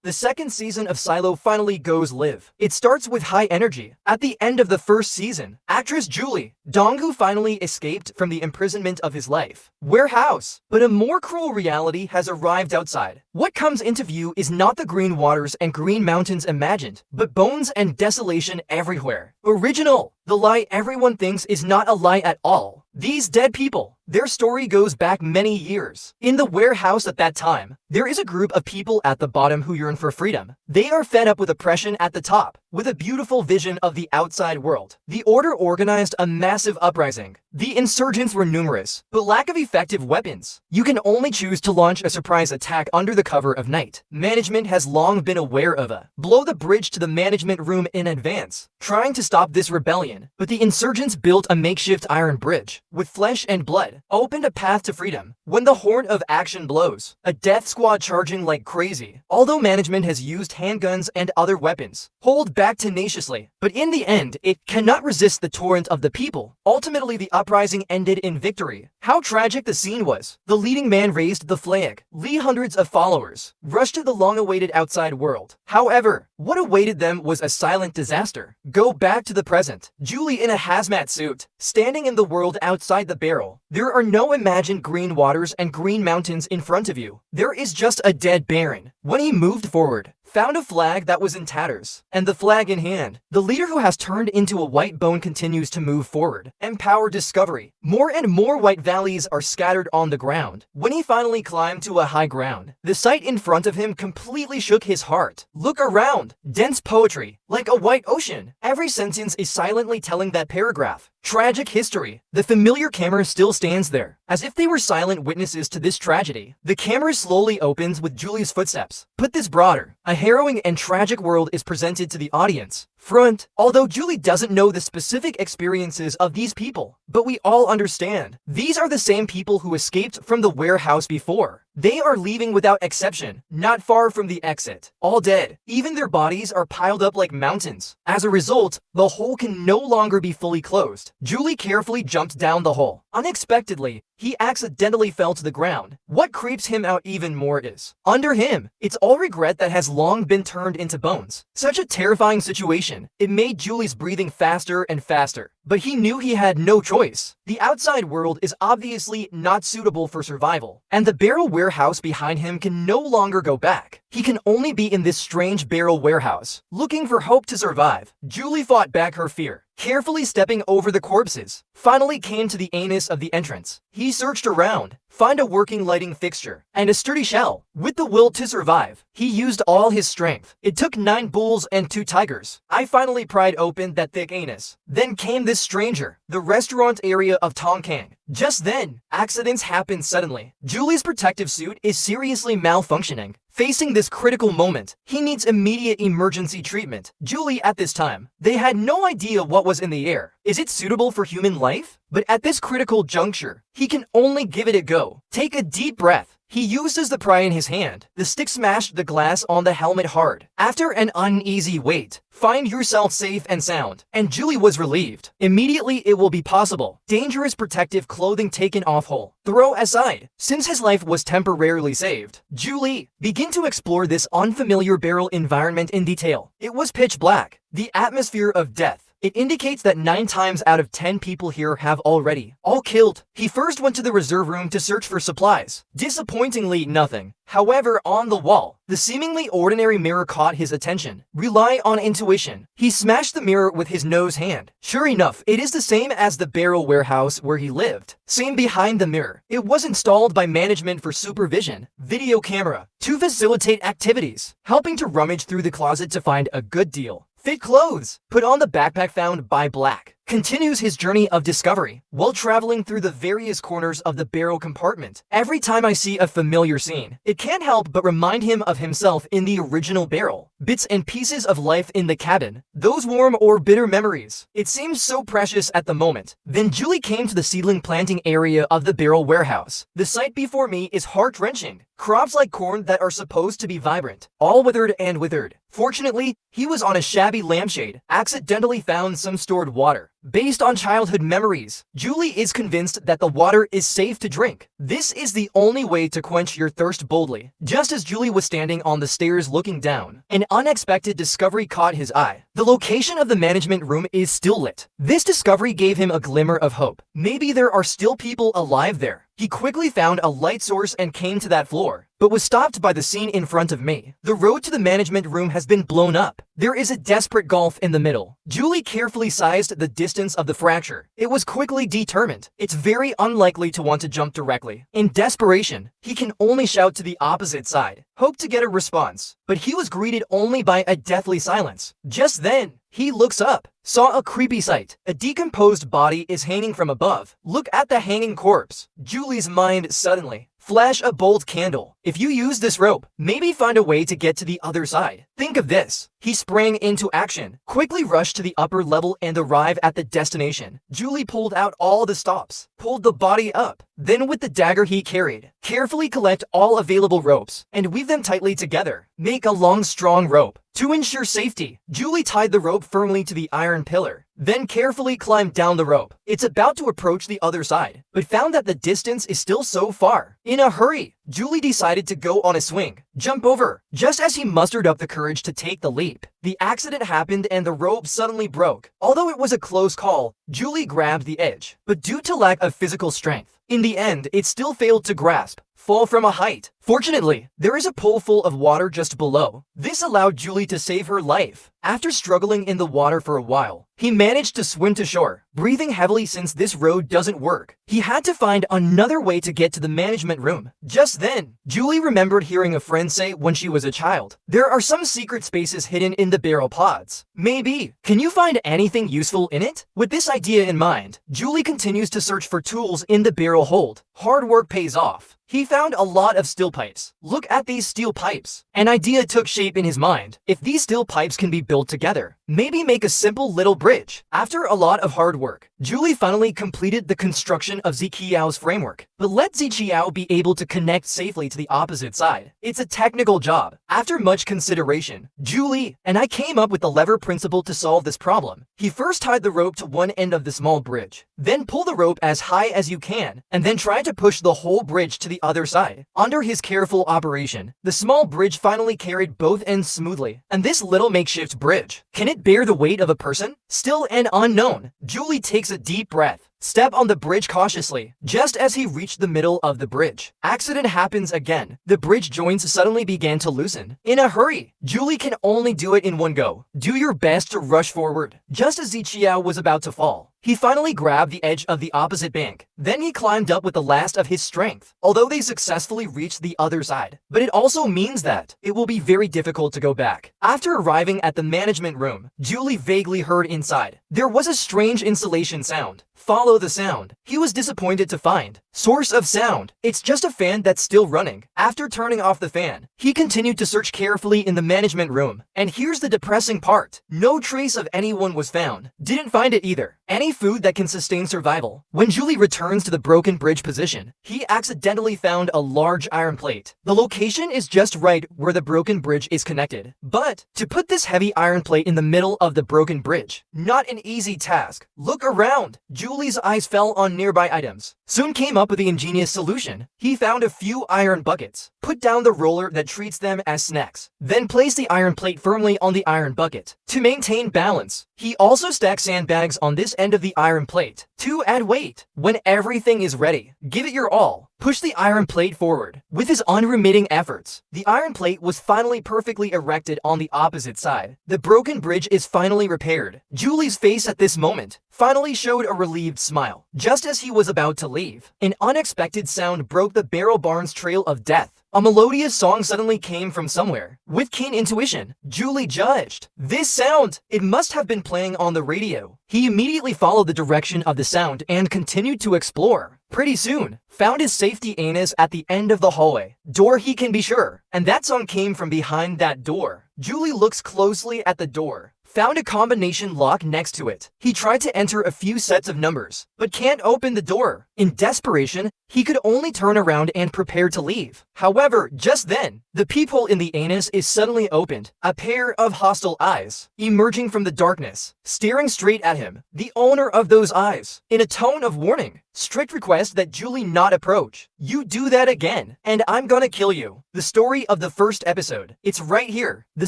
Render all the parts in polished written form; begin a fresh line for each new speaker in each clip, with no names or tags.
The second season of Silo finally goes live. It starts with high energy. At the end of the first season, actress Julie Donghu finally escaped from the imprisonment of his life warehouse. But a more cruel reality has arrived outside. What comes into view is not the green waters and green mountains imagined, but bones and desolation everywhere. Original. The lie everyone thinks is not a lie at all. These dead people, their story goes back many years. In the warehouse at that time, there is a group of people at the bottom who yearn for freedom. They are fed up with oppression at the top, with a beautiful vision of the outside world. The Order organized a massive uprising. The insurgents were numerous, but lack of effective weapons. You can only choose to launch a surprise attack under the cover of night. Management has long been aware of a blow the bridge to the management room in advance, trying to stop this rebellion. But the insurgents built a makeshift iron bridge, with flesh and blood, opened a path to freedom. When the horn of action blows, a death squad charging like crazy. Although management has used handguns and other weapons, hold back tenaciously, but in the end, it cannot resist the torrent of the people. Ultimately, the uprising ended in victory. How tragic the scene was. The leading man raised the flag. Hundreds of followers rushed to the long-awaited outside world. However, what awaited them was a silent disaster. Go back to the present. Julie in a hazmat suit, standing in the world outside the barrel. There are no imagined green waters and green mountains in front of you. There is just a dead Baron. When he moved forward, found a flag that was in tatters, and the flag in hand. The leader who has turned into a white bone continues to move forward. Empower discovery. More and more white valleys are scattered on the ground. When he finally climbed to a high ground, the sight in front of him completely shook his heart. Look around. Dense poetry, like a white ocean. Every sentence is silently telling that paragraph. Tragic history. The familiar camera still stands there, as if they were silent witnesses to this tragedy. The camera slowly opens with Julie's footsteps. Put this broader. A harrowing and tragic world is presented to the audience. Front. Although Julie doesn't know the specific experiences of these people, but we all understand. These are the same people who escaped from the warehouse before. They are leaving without exception, not far from the exit. All dead. Even their bodies are piled up like mountains. As a result, the hole can no longer be fully closed. Julie carefully jumped down the hole. Unexpectedly, he accidentally fell to the ground. What creeps him out even more is, under him, it's all regret that has long been turned into bones. Such a terrifying situation. It made Julie's breathing faster and faster. But he knew he had no choice. The outside world is obviously not suitable for survival, and the barrel warehouse behind him can no longer go back. He can only be in this strange barrel warehouse, looking for hope to survive. Julie fought back her fear, carefully stepping over the corpses, finally came to the anus of the entrance. He searched around, found a working lighting fixture, and a sturdy shell. With the will to survive, he used all his strength. It took 9 bulls and 2 tigers. I finally pried open that thick anus. Then came this stranger, the restaurant area of Tongkang. Just then, accidents happen suddenly. Julie's protective suit is seriously malfunctioning. Facing this critical moment, he needs immediate emergency treatment. Julie at this time, they had no idea what was in the air. Is it suitable for human life? But at this critical juncture, he can only give it a go. Take a deep breath. He uses the pry in his hand. The stick smashed the glass on the helmet hard. After an uneasy wait, find yourself safe and sound. And Julie was relieved. Immediately it will be possible. Dangerous protective clothing taken off whole. Throw aside. Since his life was temporarily saved, Julie, begin to explore this unfamiliar barrel environment in detail. It was pitch black. The atmosphere of death. It indicates that 9 times out of 10 people here have already all killed. He first went to the reserve room to search for supplies. Disappointingly, nothing. However, on the wall, the seemingly ordinary mirror caught his attention. Rely on intuition. He smashed the mirror with his nose hand. Sure enough, it is the same as the barrel warehouse where he lived. Same behind the mirror. It was installed by management for supervision. Video camera to facilitate activities, helping to rummage through the closet to find a good deal. Fit clothes. Put on the backpack found by Black. Continues his journey of discovery while traveling through the various corners of the barrel compartment. Every time I see a familiar scene, it can't help but remind him of himself in the original barrel. Bits and pieces of life in the cabin. Those warm or bitter memories. It seems so precious at the moment. Then Julie came to the seedling planting area of the barrel warehouse. The sight before me is heart-wrenching. Crops like corn that are supposed to be vibrant, all withered and withered. Fortunately, he was on a shabby lampshade, accidentally found some stored water. Based on childhood memories, Julie is convinced that the water is safe to drink. This is the only way to quench your thirst boldly. Just as Julie was standing on the stairs looking down, an unexpected discovery caught his eye. The location of the management room is still lit. This discovery gave him a glimmer of hope. Maybe there are still people alive there. He quickly found a light source and came to that floor, but was stopped by the scene in front of me. The road to the management room has been blown up. There is a desperate gulf in the middle. Julie carefully sized the distance of the fracture. It was quickly determined. It's very unlikely to want to jump directly. In desperation, he can only shout to the opposite side, hope to get a response, but he was greeted only by a deathly silence. Just then, he looks up, saw a creepy sight. A decomposed body is hanging from above. Look at the hanging corpse. Julie's mind suddenly flash a bolt candle. If you use this rope, maybe find a way to get to the other side. Think of this. He sprang into action, quickly rushed to the upper level and arrived at the destination. Julie pulled out all the stops, pulled the body up, then with the dagger he carried, carefully collect all available ropes and weave them tightly together. Make a long, strong rope. To ensure safety, Julie tied the rope firmly to the iron pillar, then carefully climbed down the rope. It's about to approach the other side, but found that the distance is still so far. In a hurry, Julie decided to go on a swing, jump over. Just as he mustered up the courage to take the leap, the accident happened and the rope suddenly broke. Although it was a close call, Julie grabbed the edge, but due to lack of physical strength, in the end, it still failed to grasp. Fall from a height. Fortunately, there is a pool full of water just below. This allowed Julie to save her life. After struggling in the water for a while, he managed to swim to shore, breathing heavily since this road doesn't work. He had to find another way to get to the management room. Just then, Julie remembered hearing a friend say when she was a child, there are some secret spaces hidden in the barrel pods. Maybe. Can you find anything useful in it? With this idea in mind, Julie continues to search for tools in the barrel hold. Hard work pays off. He found a lot of steel pipes. Look at these steel pipes. An idea took shape in his mind. If these steel pipes can be built together, maybe make a simple little bridge. After a lot of hard work, Julie finally completed the construction of Ziqiao's framework. But let Ziqiao be able to connect safely to the opposite side. It's a technical job. After much consideration, Julie and I came up with the lever principle to solve this problem. He first tied the rope to one end of the small bridge, then pull the rope as high as you can, and then try to push the whole bridge to the other side. Under his careful operation, the small bridge finally carried both ends smoothly. And this little makeshift bridge, can it bear the weight of a person? Still an unknown. Julie takes a deep breath. Step on the bridge cautiously. Just as he reached the middle of the bridge, accident happens again. The bridge joints suddenly began to loosen. In a hurry, Julie can only do it in one go. Do your best to rush forward. Just as Ziqiao was about to fall, he finally grabbed the edge of the opposite bank. Then he climbed up with the last of his strength, although they successfully reached the other side. But it also means that it will be very difficult to go back. After arriving at the management room, Julie vaguely heard inside. There was a strange insulation sound. Follow the sound. He was disappointed to find. Source of sound. It's just a fan that's still running. After turning off the fan, he continued to search carefully in the management room. And here's the depressing part. No trace of anyone was found. Didn't find it either. Any food that can sustain survival. When Julie returns to the broken bridge position, he accidentally found a large iron plate. The location is just right where the broken bridge is connected. But to put this heavy iron plate in the middle of the broken bridge, not an easy task. Look around. Julie's eyes fell on nearby items. Soon came up with the ingenious solution. He found a few iron buckets. Put down the roller that treats them as snacks. Then place the iron plate firmly on the iron bucket. To maintain balance, he also stacks sandbags on this end of the iron plate to add weight. When everything is ready, give it your all. Push the iron plate forward. With his unremitting efforts, the iron plate was finally perfectly erected on the opposite side. The broken bridge is finally repaired. Julie's face at this moment finally showed a relieved smile. Just as he was about to leave, an unexpected sound broke the barrel barn's trail of death. A melodious song suddenly came from somewhere. With keen intuition, Julie judged. This sound, it must have been playing on the radio. He immediately followed the direction of the sound and continued to explore. Pretty soon, found his safety anus at the end of the hallway. Door he can be sure. And that song came from behind that door. Julie looks closely at the door, found a combination lock next to it. He tried to enter a few sets of numbers, but can't open the door. In desperation, he could only turn around and prepare to leave. However, just then, the peephole in the anus is suddenly opened. A pair of hostile eyes, emerging from the darkness, staring straight at him. The owner of those eyes, in a tone of warning, strict request that Julie not approach. You do that again, and I'm gonna kill you. The story of the first episode. It's right here. The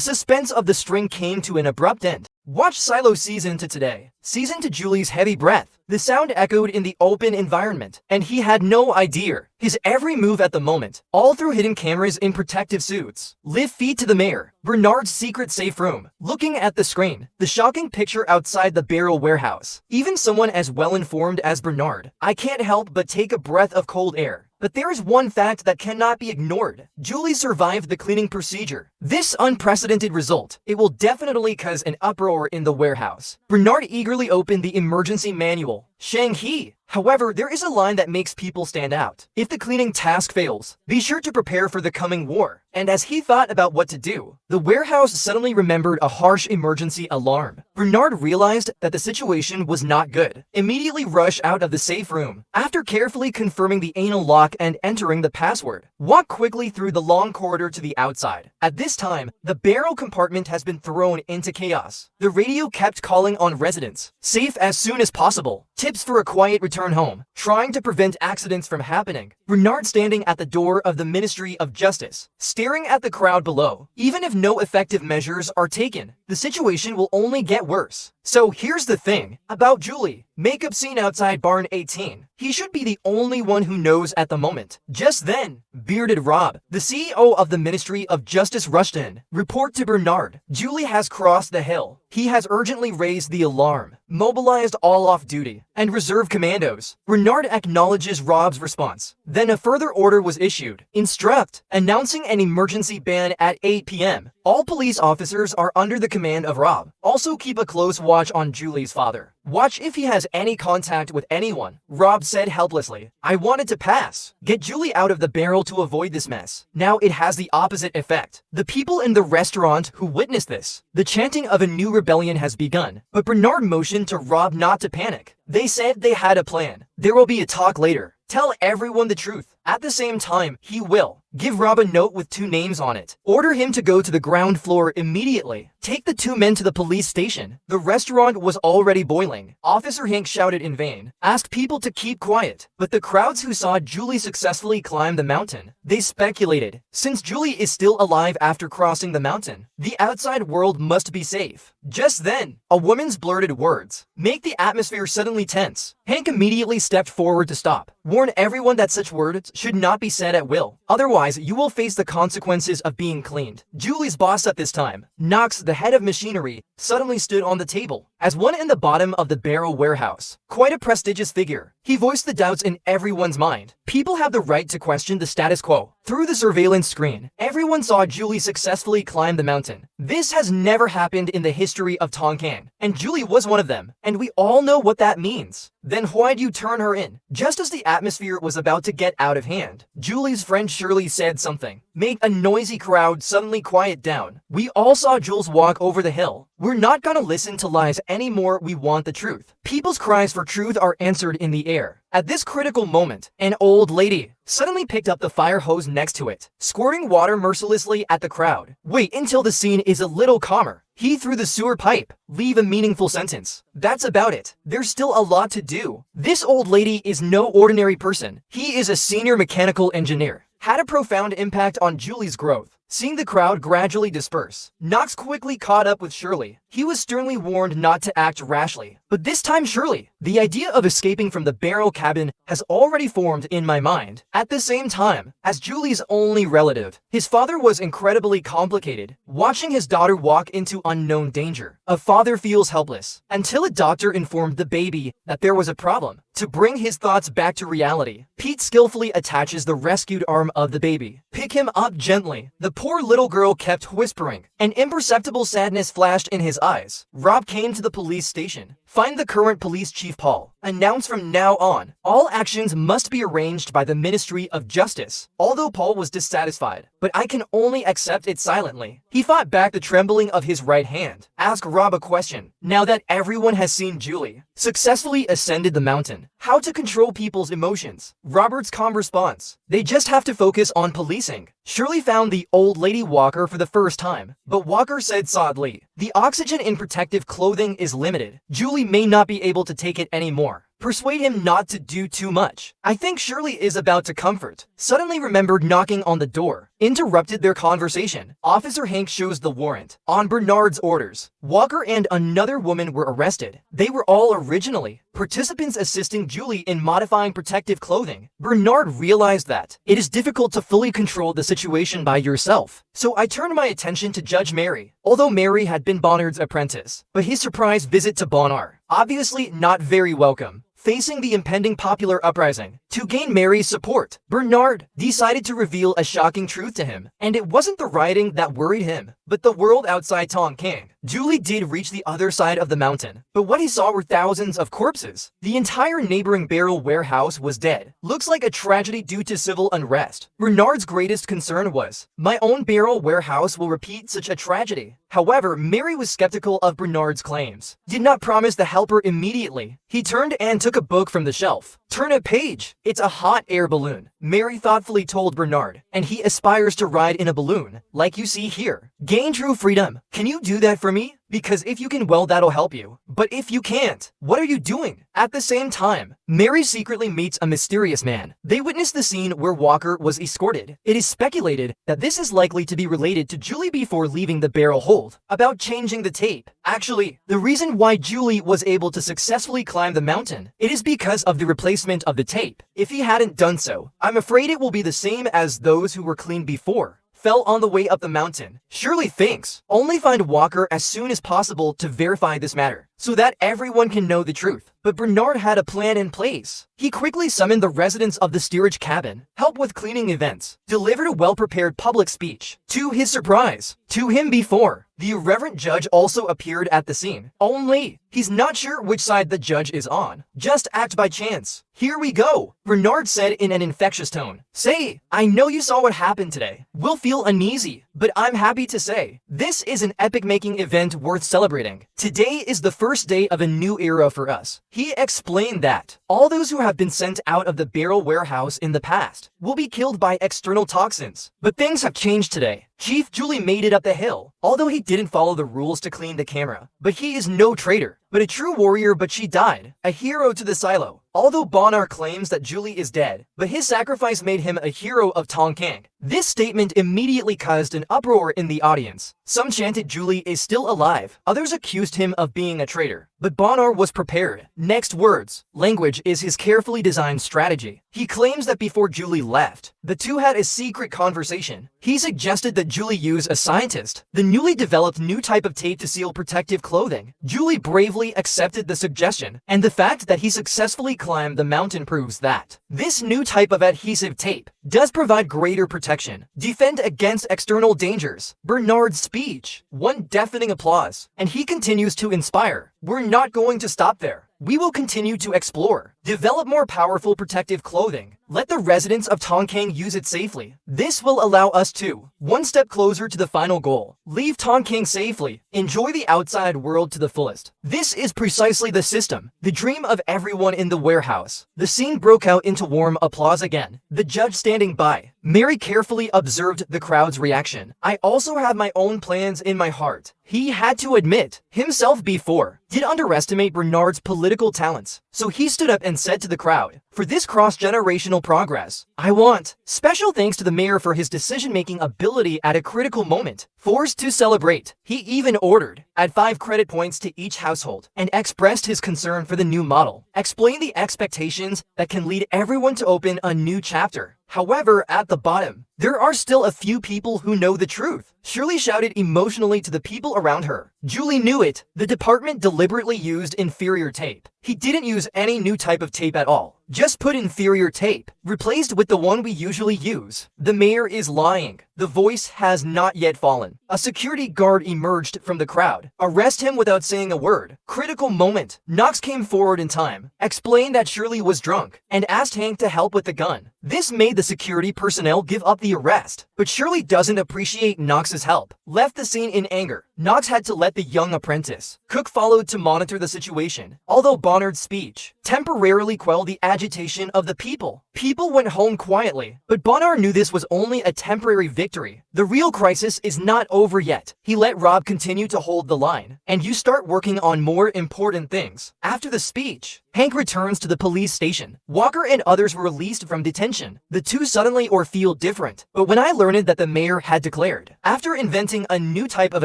suspense of the string came to an abrupt end. Watch Silo season to today. Season to Julie's heavy breath. The sound echoed in the open environment, and he had no idea. His every move at the moment, all through hidden cameras in protective suits. Live feed to the mayor. Bernard's secret safe room. Looking at the screen, the shocking picture outside the barrel warehouse. Even someone as well-informed as Bernard, I can't help but take a breath of cold air. But there is one fact that cannot be ignored. Julie survived the cleaning procedure. This unprecedented result, it will definitely cause an uproar in the warehouse. Bernard eagerly opened the emergency manual. Shang-Hi. However, there is a line that makes people stand out. If the cleaning task fails, be sure to prepare for the coming war. And as he thought about what to do, the warehouse suddenly remembered a harsh emergency alarm. Bernard realized that the situation was not good. Immediately rushed out of the safe room. After carefully confirming the anal lock and entering the password, walk quickly through the long corridor to the outside. At this time, the barrel compartment has been thrown into chaos. The radio kept calling on residents. Safe as soon as possible. Tips for a quiet return home. Trying to prevent accidents from happening. Bernard standing at the door of the Ministry of Justice, staring at the crowd below. Even if no effective measures are taken, the situation will only get worse. So here's the thing about Julie. Makeup scene outside barn 18. He should be the only one who knows at the moment. Just then, bearded Rob, the CEO of the Ministry of Justice, rushed in. Report to Bernard. Julie has crossed the hill. He has urgently raised the alarm, mobilized all off-duty and reserve commandos. Bernard acknowledges Rob's response. Then a further order was issued. Instruct, announcing an emergency ban at 8 p.m. All police officers are under the command of Rob. Also keep a close watch on Julie's father. Watch if he has any contact with anyone. Rob said helplessly. I wanted to pass. Get Julie out of the barrel to avoid this mess. Now it has the opposite effect. The people in the restaurant who witnessed this, the chanting of a new rebellion has begun. But Bernard motioned to Rob not to panic. They said they had a plan. There will be a talk later. Tell everyone the truth. At the same time, he will. Give Rob a note with 2 names on it. Order him to go to the ground floor immediately. Take the 2 men to the police station. The restaurant was already boiling. Officer Hank shouted in vain. Asked people to keep quiet. But the crowds who saw Julie successfully climb the mountain, they speculated. Since Julie is still alive after crossing the mountain, the outside world must be safe. Just then, a woman's blurted words make the atmosphere suddenly tense. Hank immediately stepped forward to stop. Warn everyone that such words should not be said at will. Otherwise, you will face the consequences of being cleaned. Julie's boss at this time, Knox, the head of machinery, suddenly stood on the table as one in the bottom of the barrel warehouse. Quite a prestigious figure. He voiced the doubts in everyone's mind. People have the right to question the status quo. Through the surveillance screen, everyone saw Julie successfully climb the mountain. This has never happened in the history of Tonkan, and Julie was one of them, and we all know what that means. Then why'd you turn her in? Just as the atmosphere was about to get out of hand, Julie's friend Shirley said something. Made a noisy crowd suddenly quiet down. We all saw Jules walk over the hill. We're not gonna listen to lies anymore, we want the truth. People's cries for truth are answered in the air. At this critical moment, an old lady suddenly picked up the fire hose next to it, squirting water mercilessly at the crowd. Wait until the scene is a little calmer. He threw the sewer pipe. Leave a meaningful sentence. That's about it. There's still a lot to do. This old lady is no ordinary person. He is a senior mechanical engineer. Had a profound impact on Julie's growth. Seeing the crowd gradually disperse, Knox quickly caught up with Shirley. He was sternly warned not to act rashly. But this time Shirley, the idea of escaping from the barrel cabin has already formed in my mind. At the same time, as Julie's only relative, his father was incredibly complicated. Watching his daughter walk into unknown danger, a father feels helpless. Until a doctor informed the baby that there was a problem. To bring his thoughts back to reality, Pete skillfully attaches the rescued arm of the baby. Pick him up gently. The poor little girl kept whispering. An imperceptible sadness flashed in his eyes. Rob came to the police station. Find the current police chief Paul. Announce from now on, all actions must be arranged by the Ministry of Justice. Although Paul was dissatisfied, but I can only accept it silently. He fought back the trembling of his right hand. ask Rob a question. Now that everyone has seen Julie successfully ascended the mountain, how to control people's emotions? Robert's calm response: they just have to focus on policing. Shirley found the old lady Walker for the first time, but Walker said sadly, the oxygen in protective clothing is limited. Julie may not be able to take it anymore. Persuade him not to do too much. I think Shirley is about to comfort. Suddenly remembered knocking on the door. Interrupted their conversation. Officer Hank shows the warrant. On Bernard's orders, Walker and another woman were arrested. They were all originally participants assisting Julie in modifying protective clothing. Bernard realized that it is difficult to fully control the situation by yourself. So I turned my attention to Judge Mary. Although Mary had been Bonnard's apprentice, but his surprise visit to Bonnard, obviously not very welcome. Facing the impending popular uprising, to gain Mary's support, Bernard decided to reveal a shocking truth to him. And it wasn't the rioting that worried him, but the world outside Tonking. Julie did reach the other side of the mountain, but what he saw were thousands of corpses. The entire neighboring barrel warehouse was dead. Looks like a tragedy due to civil unrest. Bernard's greatest concern was, my own barrel warehouse will repeat such a tragedy. However, Mary was skeptical of Bernard's claims. Did not promise to help her immediately. He turned and took a book from the shelf. Turn a page. It's a hot air balloon. Mary thoughtfully told Bernard, and he aspires to ride in a balloon, like you see here. Gain true freedom. Can you do that for me? Because if you can, well, that'll help you. But if you can't, what are you doing? At the same time, Mary secretly meets a mysterious man. They witness the scene where Walker was escorted. It is speculated that this is likely to be related to Julie before leaving the barrel hold. About changing the tape. Actually, the reason why Julie was able to successfully climb the mountain, it is because of the replacement of the tape. If he hadn't done so, I'm afraid it will be the same as those who were cleaned before. Fell on the way up the mountain. Shirley thinks, only find Walker as soon as possible to verify this matter, so that everyone can know the truth. But Bernard had a plan in place. He quickly summoned the residents of the steerage cabin, helped with cleaning events, delivered a well-prepared public speech. To his surprise, to him before, the irreverent judge also appeared at the scene. Only, he's not sure which side the judge is on. Just act by chance. Here we go, Bernard said in an infectious tone. Say, I know you saw what happened today. We'll feel uneasy, but I'm happy to say, this is an epic-making event worth celebrating. Today is the first day of a new era for us. He explained that all those who have been sent out of the barrel warehouse in the past will be killed by external toxins. But things have changed today. Chief Julie made it up the hill, although he didn't follow the rules to clean the camera. But he is no traitor, but a true warrior, but she died. A hero to the silo. Although Bonnard claims that Julie is dead, but his sacrifice made him a hero of Tonking. This statement immediately caused an uproar in the audience. Some chanted Julie is still alive, others accused him of being a traitor. But Bonnard was prepared. Next words. Language is his carefully designed strategy. He claims that before Julie left, the two had a secret conversation. He suggested that Julie use a scientist, the newly developed new type of tape to seal protective clothing. Julie bravely accepted the suggestion, and the fact that he successfully climbed the mountain proves that this new type of adhesive tape does provide greater protection, defend against external dangers. Bernard's speech won deafening applause, and he continues to inspire. We're not going to stop there. We will continue to explore, develop more powerful protective clothing, let the residents of Tonking use it safely. This will allow us to, one step closer to the final goal, leave Tonking safely, enjoy the outside world to the fullest. This is precisely the system, the dream of everyone in the warehouse. The scene broke out into warm applause again, the judge standing by. Mary carefully observed the crowd's reaction. I also have my own plans in my heart. He had to admit, himself before, did underestimate Bernard's political talents. So he stood up and said to the crowd, for this cross-generational progress, I want special thanks to the mayor for his decision-making ability at a critical moment. Forced to celebrate, he even ordered, add 5 credit points to each household, and expressed his concern for the new model. Explain the expectations that can lead everyone to open a new chapter. However, at the bottom, there are still a few people who know the truth. Shirley shouted emotionally to the people around her. Julie knew it. The department deliberately used inferior tape. He didn't use any new type of tape at all. Just put inferior tape, replaced with the one we usually use. The mayor is lying. The voice has not yet fallen. A security guard emerged from the crowd. Arrest him without saying a word. Critical moment. Knox came forward in time, explained that Shirley was drunk, and asked Hank to help with the gun. This made the security personnel give up the arrest. But Shirley doesn't appreciate Knox's help. Left the scene in anger. Knox had to let the young apprentice. Cook followed to monitor the situation, although Bonnard's speech temporarily quelled the agitation of the people. People went home quietly, but Bonnard knew this was only a temporary victory. The real crisis is not over yet. He let Rob continue to hold the line, and you start working on more important things. After the speech, Hank returns to the police station. Walker and others were released from detention. The two suddenly feel different. But when I learned that the mayor had declared, after inventing a new type of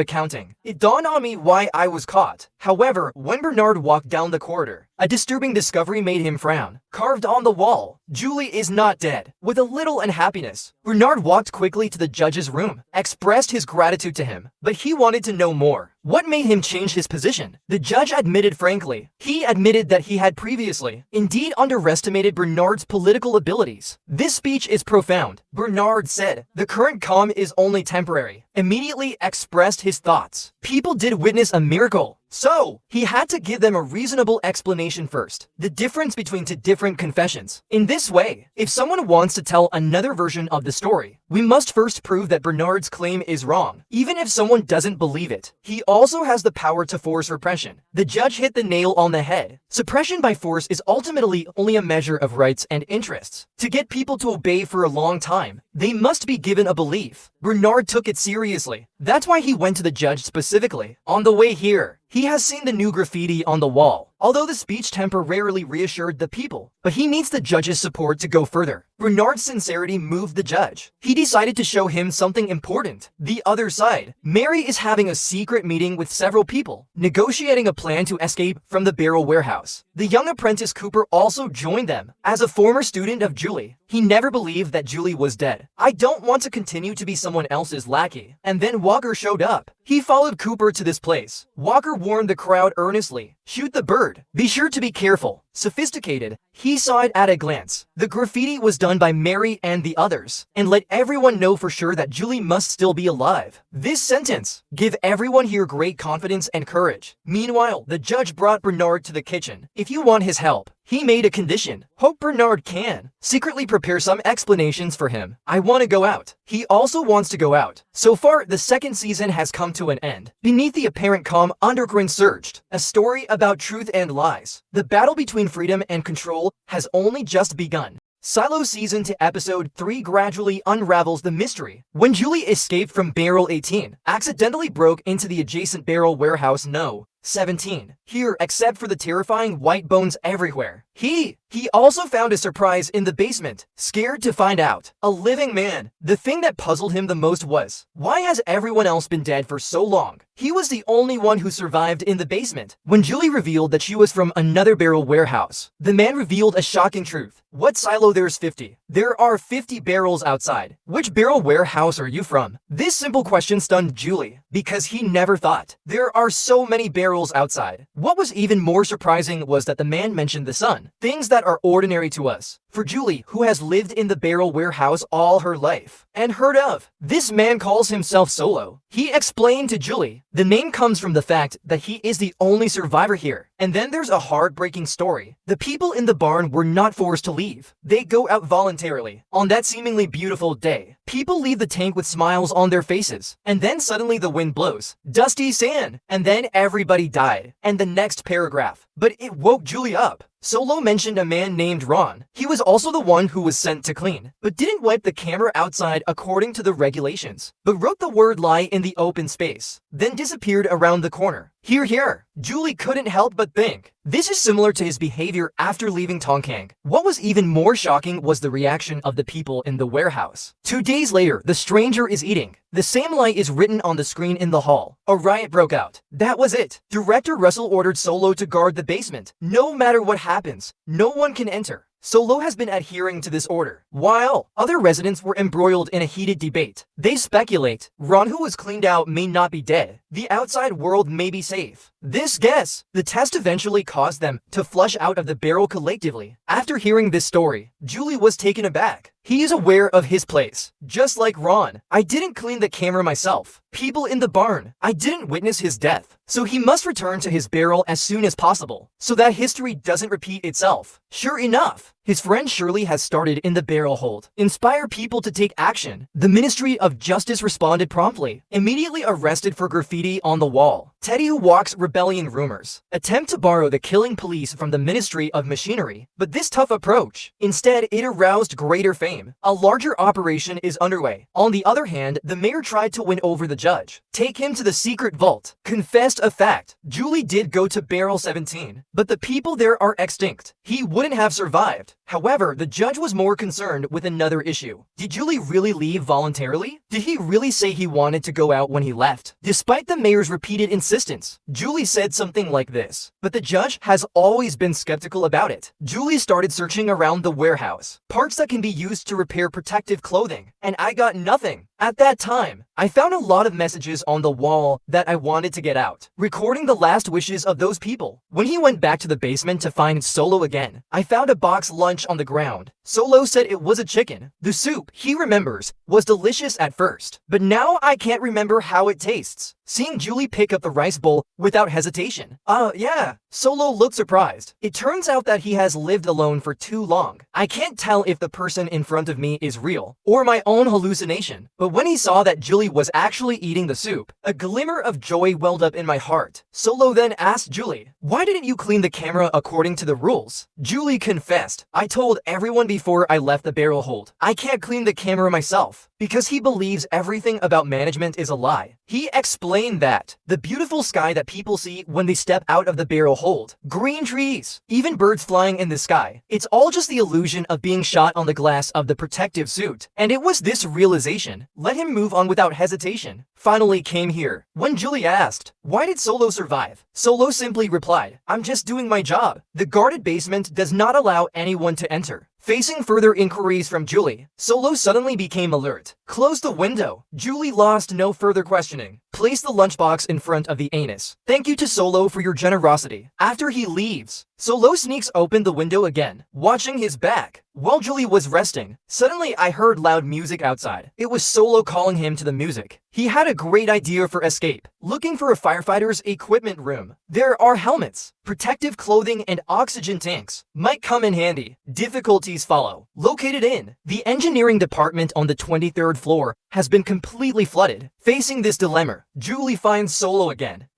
accounting, it dawned on me why I was caught. However, when Bernard walked down the corridor, a disturbing discovery made him frown. Carved on the wall, Julie is not dead. With a little unhappiness, Bernard walked quickly to the judge's room, expressed his gratitude to him, but he wanted to know more. What made him change his position? The judge admitted frankly. He admitted that he had previously, indeed, underestimated Bernard's political abilities. This speech is profound. Bernard said, "The current calm is only temporary." Immediately expressed his thoughts. People did witness a miracle. So, he had to give them a reasonable explanation first. The difference between two different confessions. In this way, if someone wants to tell another version of the story, we must first prove that Bernard's claim is wrong. Even if someone doesn't believe it, he also has the power to force repression. The judge hit the nail on the head. Suppression by force is ultimately only a measure of rights and interests. To get people to obey for a long time, they must be given a belief. Bernard took it seriously. That's why he went to the judge specifically. On the way here, he has seen the new graffiti on the wall. Although the speech temporarily reassured the people, but he needs the judge's support to go further. Bernard's sincerity moved the judge. He decided to show him something important. The other side. Mary is having a secret meeting with several people, negotiating a plan to escape from the barrel warehouse. The young apprentice Cooper also joined them. As a former student of Julie, he never believed that Julie was dead. "I don't want to continue to be someone else's lackey." And then Walker showed up. He followed Cooper to this place. Walker warned the crowd earnestly, "Shoot the bird. Be sure to be careful." Sophisticated, he saw it at a glance. The graffiti was done by Mary and the others, and let everyone know for sure that Julie must still be alive. This sentence give everyone here great confidence and courage. Meanwhile, the judge brought Bernard to the kitchen. If you want his help, he made a condition. Hope Bernard can secretly prepare some explanations for him. "I want to go out." He also wants to go out. So far, the second season has come to an end. Beneath the apparent calm, underground surged. A story about truth and lies. The battle between freedom and control has only just begun. Silo Season 2 Episode 3 gradually unravels the mystery. When Julie escaped from Barrel 18, accidentally broke into the adjacent barrel warehouse No. 17. Here, except for the terrifying white bones everywhere. He also found a surprise in the basement, scared to find out. A living man. The thing that puzzled him the most was, why has everyone else been dead for so long? He was the only one who survived in the basement. When Julie revealed that she was from another barrel warehouse, the man revealed a shocking truth. What silo? There's 50. There are 50 barrels outside. Which barrel warehouse are you from? This simple question stunned Julie, because he never thought. There are so many barrels outside. What was even more surprising was that the man mentioned the sun. Things that are ordinary to us. For Julie, who has lived in the barrel warehouse all her life, and heard of, this man calls himself Solo. He explained to Julie, the name comes from the fact that he is the only survivor here. And then there's a heartbreaking story. The people in the barn were not forced to leave. They go out voluntarily. On that seemingly beautiful day, people leave the tank with smiles on their faces. And then suddenly the wind blows. Dusty sand. And then everybody died. And the next paragraph. But it woke Julie up. Solo mentioned a man named Ron. He was also the one who was sent to clean, but didn't wipe the camera outside according to the regulations, but wrote the word lie in the open space, then disappeared around the corner. Here. Julie couldn't help but think. This is similar to his behavior after leaving Tongkang. What was even more shocking was the reaction of the people in the warehouse. 2 days later, the stranger is eating. The same lie is written on the screen in the hall. A riot broke out. That was it. Director Russell ordered Solo to guard the basement. No matter what happens, no one can enter. Solo has been adhering to this order, while other residents were embroiled in a heated debate. They speculate Ron, who was cleaned out, may not be dead. The outside world may be safe. This guess, the test eventually caused them to flush out of the barrel collectively. After hearing this story, Julie was taken aback. He is aware of his place. Just like Ron, I didn't clean the camera myself. People in the barn, I didn't witness his death. So he must return to his barrel as soon as possible, so that history doesn't repeat itself. Sure enough, his friend Shirley has started in the barrel hold. Inspire people to take action. The Ministry of Justice responded promptly, immediately arrested for graffiti on the wall. Teddy who walks rebellion rumors. Attempt to borrow the killing police from the Ministry of Machinery, but this tough approach. Instead, it aroused greater fame. A larger operation is underway. On the other hand, the mayor tried to win over the judge. Take him to the secret vault. Confessed a fact. Julie did go to Barrel 17, but the people there are extinct. He wouldn't have survived. However, the judge was more concerned with another issue. Did Julie really leave voluntarily? Did he really say he wanted to go out when he left? Despite the mayor's repeated insistence, Julie said something like this, but the judge has always been skeptical about it. Julie started searching around the warehouse, parts that can be used to repair protective clothing, and I got nothing. At that time, I found a lot of messages on the wall that I wanted to get out, recording the last wishes of those people. When he went back to the basement to find Solo again, I found a box lunch on the ground. Solo said it was a chicken. The soup, he remembers, was delicious at first, but now I can't remember how it tastes. Seeing Julie pick up the rice bowl without hesitation. Yeah. Solo looked surprised. It turns out that he has lived alone for too long. I can't tell if the person in front of me is real or my own hallucination, but when he saw that Julie was actually eating the soup, a glimmer of joy welled up in my heart. Solo then asked Julie, "Why didn't you clean the camera according to the rules?" Julie confessed, "I told everyone before I left the barrel hold, I can't clean the camera myself, because he believes everything about management is a lie." He explained that the beautiful sky that people see when they step out of the barrel hold, green trees, even birds flying in the sky, it's all just the illusion of being shot on the glass of the protective suit. And it was this realization let him move on without hesitation. Finally came here. When Julie asked, "Why did Solo survive?" Solo simply replied, "I'm just doing my job. The guarded basement does not allow anyone to enter." Facing further inquiries from Julie, Solo suddenly became alert. Closed the window. Julie lost no further questioning. Place the lunchbox in front of the anus. Thank you to Solo for your generosity. After he leaves, Solo sneaks open the window again, watching his back. While Julie was resting, suddenly I heard loud music outside. It was Solo calling him to the music. He had a great idea for escape, looking for a firefighter's equipment room. There are helmets, protective clothing, and oxygen tanks. Might come in handy. Difficulties follow. Located in the engineering department on the 23rd floor has been completely flooded. Facing this dilemma, Julie finds Solo again.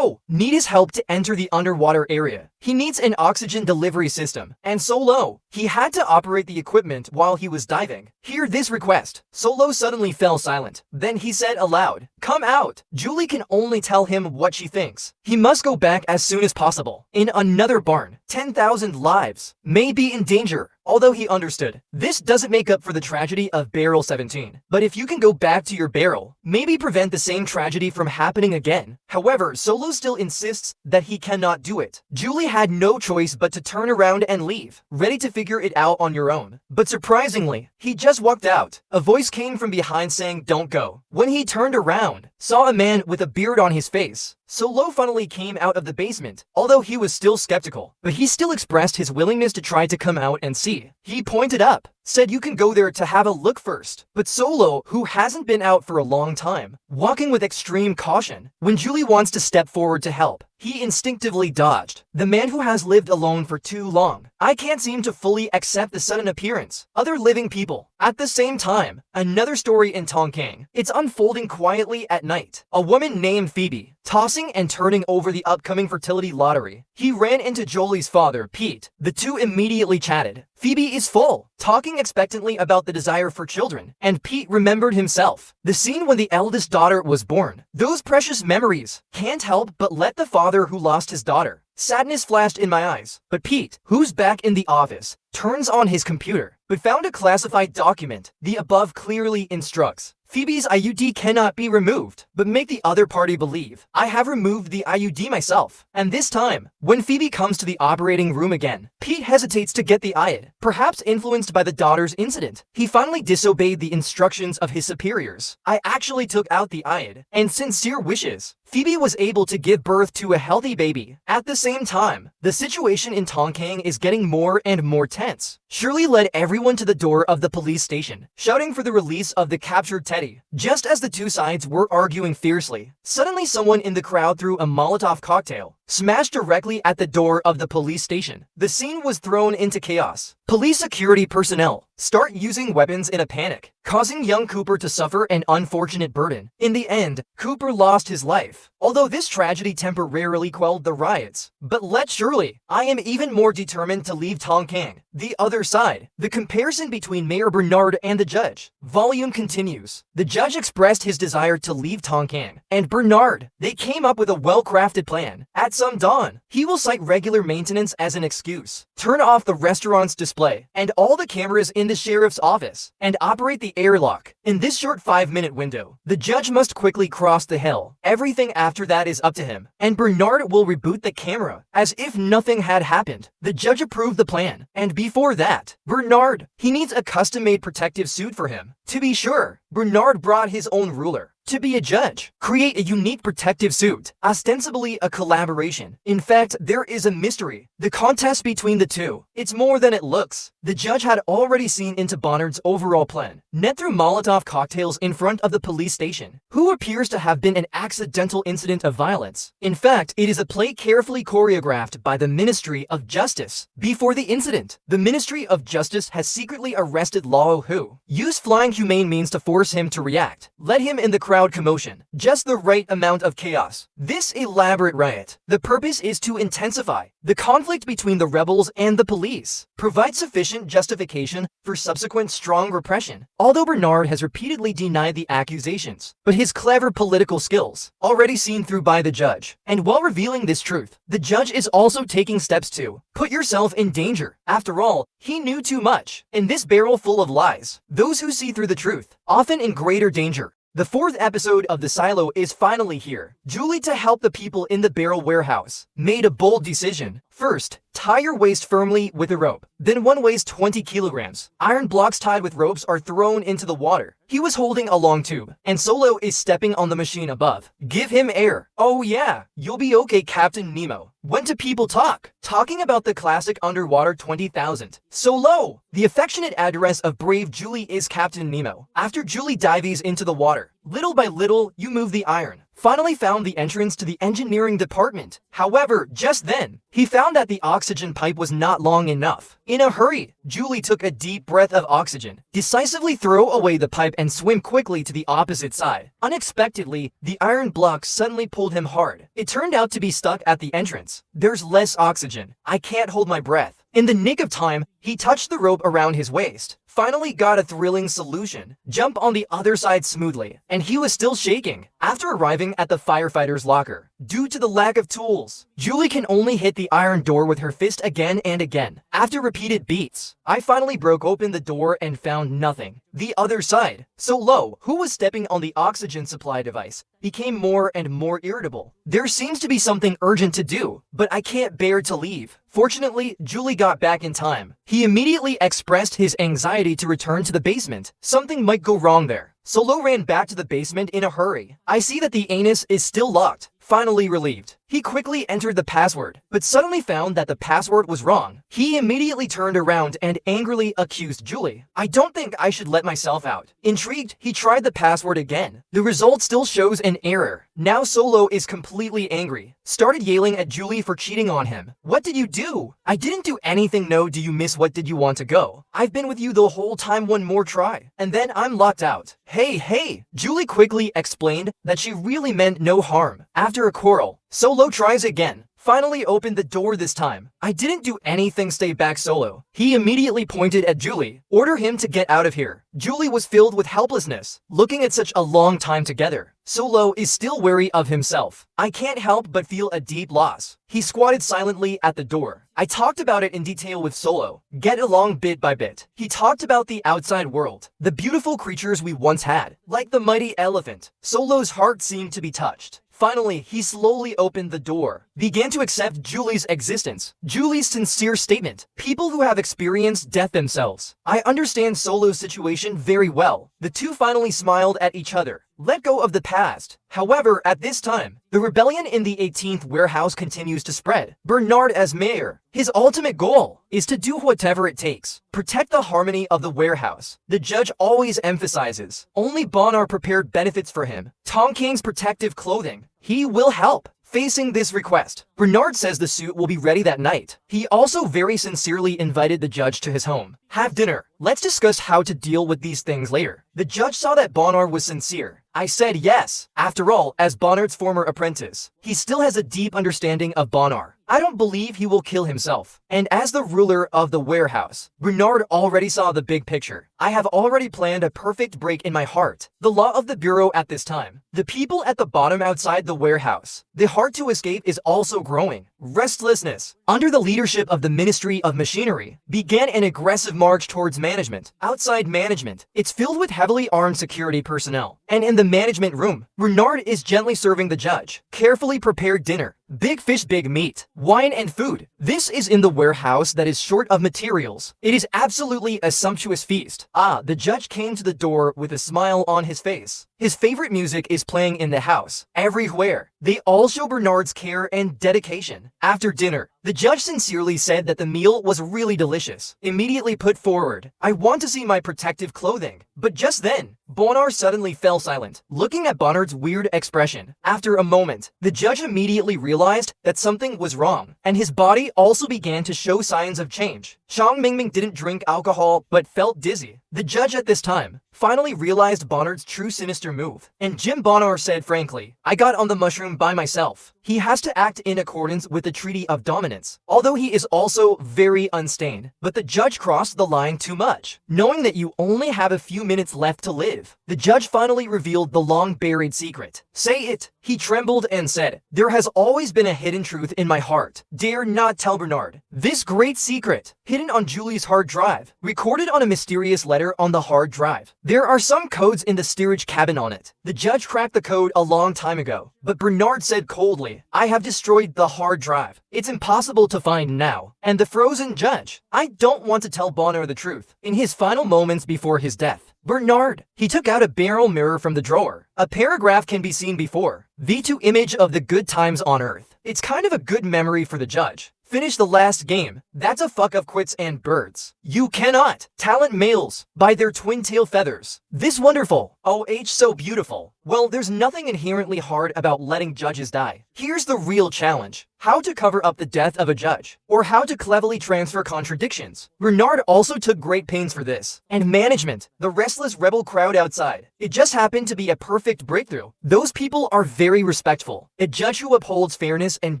Need his help to enter the underwater area. He needs an oxygen delivery system, and Solo, he had to operate the equipment while he was diving. Hear this request. Solo suddenly fell silent. Then he said aloud, "Come out." Julie can only tell him what she thinks. He must go back as soon as possible. In another barn, 10,000 lives may be in danger. Although he understood, this doesn't make up for the tragedy of Barrel 17. But if you can go back to your barrel, maybe prevent the same tragedy from happening again. However, Solo still insists that he cannot do it. Julie had no choice but to turn around and leave, ready to figure it out on your own. But surprisingly, he just walked out. A voice came from behind saying, "Don't go." When he turned around, saw a man with a beard on his face. Solo finally came out of the basement, although he was still skeptical, but he still expressed his willingness to try to come out and see. He pointed up, said you can go there to have a look first. But Solo, who hasn't been out for a long time, walking with extreme caution, when Julie wants to step forward to help, he instinctively dodged. The man who has lived alone for too long. I can't seem to fully accept the sudden appearance. Other living people. At the same time, another story in Tongkang. It's unfolding quietly at night. A woman named Phoebe, tossing and turning over the upcoming fertility lottery. He ran into Jolie's father, Pete. The two immediately chatted. Phoebe is full, talking expectantly about the desire for children, and Pete remembered himself. The scene when the eldest daughter was born. Those precious memories. Can't help but let the father who lost his daughter. Sadness flashed in my eyes. But Pete, who's back in the office, turns on his computer, but found a classified document. The above clearly instructs Phoebe's IUD cannot be removed, but make the other party believe I have removed the IUD myself. And this time, when Phoebe comes to the operating room again, Pete hesitates to get the IUD. Perhaps influenced by the daughter's incident, he finally disobeyed the instructions of his superiors. I actually took out the IUD, and sincere wishes. Phoebe was able to give birth to a healthy baby. At the same time, the situation in Tongkang is getting more and more tense. Shirley led everyone to the door of the police station, shouting for the release of the captured Teddy. Just as the two sides were arguing fiercely, suddenly someone in the crowd threw a Molotov cocktail. smashed directly at the door of the police station. The scene was thrown into chaos. Police security personnel start using weapons in a panic, causing young Cooper to suffer an unfortunate burden. In the end, Cooper lost his life, although this tragedy temporarily quelled the riots. But surely, I am even more determined to leave Tongkang. The other side. The comparison between Mayor Bernard and the judge. Volume continues. The judge expressed his desire to leave Tongkang, and Bernard, they came up with a well-crafted plan. At some dawn, he will cite regular maintenance as an excuse, turn off the restaurant's display, and all the cameras in the sheriff's office, and operate the airlock. In this short 5-minute window, the judge must quickly cross the hill. Everything after that is up to him, and Bernard will reboot the camera, as if nothing had happened. The judge approved the plan, and before that, Bernard, he needs a custom-made protective suit for him. To be sure, Bernard brought his own ruler. To be a judge, create a unique protective suit, ostensibly a collaboration. In fact, there is a mystery. The contest between the two, it's more than it looks. The judge had already seen into Bonnard's overall plan. Net threw Molotov cocktails in front of the police station, who appears to have been an accidental incident of violence. In fact, it is a play carefully choreographed by the Ministry of Justice. Before the incident, the Ministry of Justice has secretly arrested Lao, who used flying humane means to force him to react, led him in the crowd commotion, just the right amount of chaos. This elaborate riot, the purpose is to intensify the conflict between the rebels and the police, provide sufficient justification for subsequent strong repression. Although Bernard has repeatedly denied the accusations, but his clever political skills, already seen through by the judge. And while revealing this truth, the judge is also taking steps to put yourself in danger. After all, he knew too much. In this barrel full of lies, those who see through the truth, often in greater danger. The 4th episode of The Silo is finally here. Julie, to help the people in the barrel warehouse, made a bold decision. First, tie your waist firmly with a rope. Then one weighs 20 kilograms. Iron blocks tied with ropes are thrown into the water. He was holding a long tube, and Solo is stepping on the machine above. Give him air. Oh yeah, you'll be okay, Captain Nemo. When do people talk? Talking about the classic underwater 20,000. Solo! The affectionate address of brave Julie is Captain Nemo. After Julie dives into the water, little by little, you move the iron. Finally found the entrance to the engineering department. However, just then, he found that the oxygen pipe was not long enough. In a hurry, Julie took a deep breath of oxygen, decisively throw away the pipe and swim quickly to the opposite side. Unexpectedly, the iron block suddenly pulled him hard. It turned out to be stuck at the entrance. There's less oxygen. I can't hold my breath. In the nick of time, he touched the rope around his waist. Finally got a thrilling solution. Jump on the other side smoothly, and he was still shaking. After arriving at the firefighter's locker, due to the lack of tools, Julie can only hit the iron door with her fist again and again. After repeated beats, I finally broke open the door and found nothing. The other side, Solo, who was stepping on the oxygen supply device, became more and more irritable. There seems to be something urgent to do, but I can't bear to leave. Fortunately, Julie got back in time. He immediately expressed his anxiety to return to the basement. Something might go wrong there. Solo ran back to the basement in a hurry. I see that the anus is still locked. Finally relieved, he quickly entered the password, but suddenly found that the password was wrong. He immediately turned around and angrily accused Julie. I don't think I should let myself out. Intrigued, he tried the password again. The result still shows an error. Now Solo is completely angry. Started yelling at Julie for cheating on him. What did you do? I didn't do anything. No, do you miss what did you want to go? I've been with you the whole time, one more try. And then I'm locked out. Hey, Julie quickly explained that she really meant no harm. After a quarrel, Solo tries again. Finally opened the door this time. I didn't do anything, stay back, Solo. He immediately pointed at Julie. Order him to get out of here. Julie was filled with helplessness, looking at such a long time together. Solo is still wary of himself. I can't help but feel a deep loss. He squatted silently at the door. I talked about it in detail with Solo. Get along bit by bit. He talked about the outside world, the beautiful creatures we once had, like the mighty elephant. Solo's heart seemed to be touched. Finally, he slowly opened the door, began to accept Julie's existence. Julie's sincere statement. People who have experienced death themselves. I understand Solo's situation very well. The two finally smiled at each other. Let go of the past. However, at this time, the rebellion in the 18th warehouse continues to spread. Bernard as mayor, his ultimate goal is to do whatever it takes. Protect the harmony of the warehouse. The judge always emphasizes, only Bonnard prepared benefits for him. Tongkang's protective clothing. He will help. Facing this request, Bernard says the suit will be ready that night. He also very sincerely invited the judge to his home. Have dinner. Let's discuss how to deal with these things later. The judge saw that Bernard was sincere. I said yes. After all, as Bernard's former apprentice, he still has a deep understanding of Bernard. I don't believe he will kill himself. And as the ruler of the warehouse, Bernard already saw the big picture. I have already planned a perfect break in my heart. The law of the Bureau at this time. The people at the bottom outside the warehouse. The heart to escape is also growing. Restlessness, under the leadership of the Ministry of Machinery, began an aggressive march towards management. Outside management, it's filled with heavily armed security personnel. And in the management room, Bernard is gently serving the judge carefully prepared dinner. Big fish, big meat, wine and food. This is in the warehouse that is short of materials. It is absolutely a sumptuous feast. The judge came to the door with a smile on his face. His favorite music is playing in the house. Everywhere. They all show Bernard's care and dedication. After dinner, the judge sincerely said that the meal was really delicious. Immediately put forward, I want to see my protective clothing. But just then, Bernard suddenly fell silent, looking at Bernard's weird expression. After a moment, the judge immediately realized that something was wrong, and his body also began to show signs of change. Chang Mingming didn't drink alcohol, but felt dizzy. The judge at this time finally realized Bernard's true sinister move, and Jim Bernard said frankly, I got on the mushroom by myself. He has to act in accordance with the Treaty of Dominance, although he is also very unstained. But the judge crossed the line too much. Knowing that you only have a few minutes left to live, the judge finally revealed the long-buried secret. Say it. He trembled and said, there has always been a hidden truth in my heart. Dare not tell Bernard. This great secret, hidden on Julie's hard drive, recorded on a mysterious letter on the hard drive. There are some codes in the steerage cabin on it. The judge cracked the code a long time ago, but Bernard said coldly, I have destroyed the hard drive. It's impossible to find now. And the frozen judge, I don't want to tell Bernard the truth. In his final moments before his death, Bernard, he took out a barrel mirror from the drawer. A paragraph can be seen before. V2 image of the good times on Earth. It's kind of a good memory for the judge. Finish the last game. That's a fuck of quits and birds. You cannot talent males by their twin tail feathers. This wonderful. So beautiful. Well, there's nothing inherently hard about letting judges die. Here's the real challenge. How to cover up the death of a judge, or how to cleverly transfer contradictions. Bernard also took great pains for this. And management, the restless rebel crowd outside. It just happened to be a perfect breakthrough. Those people are very respectful. A judge who upholds fairness and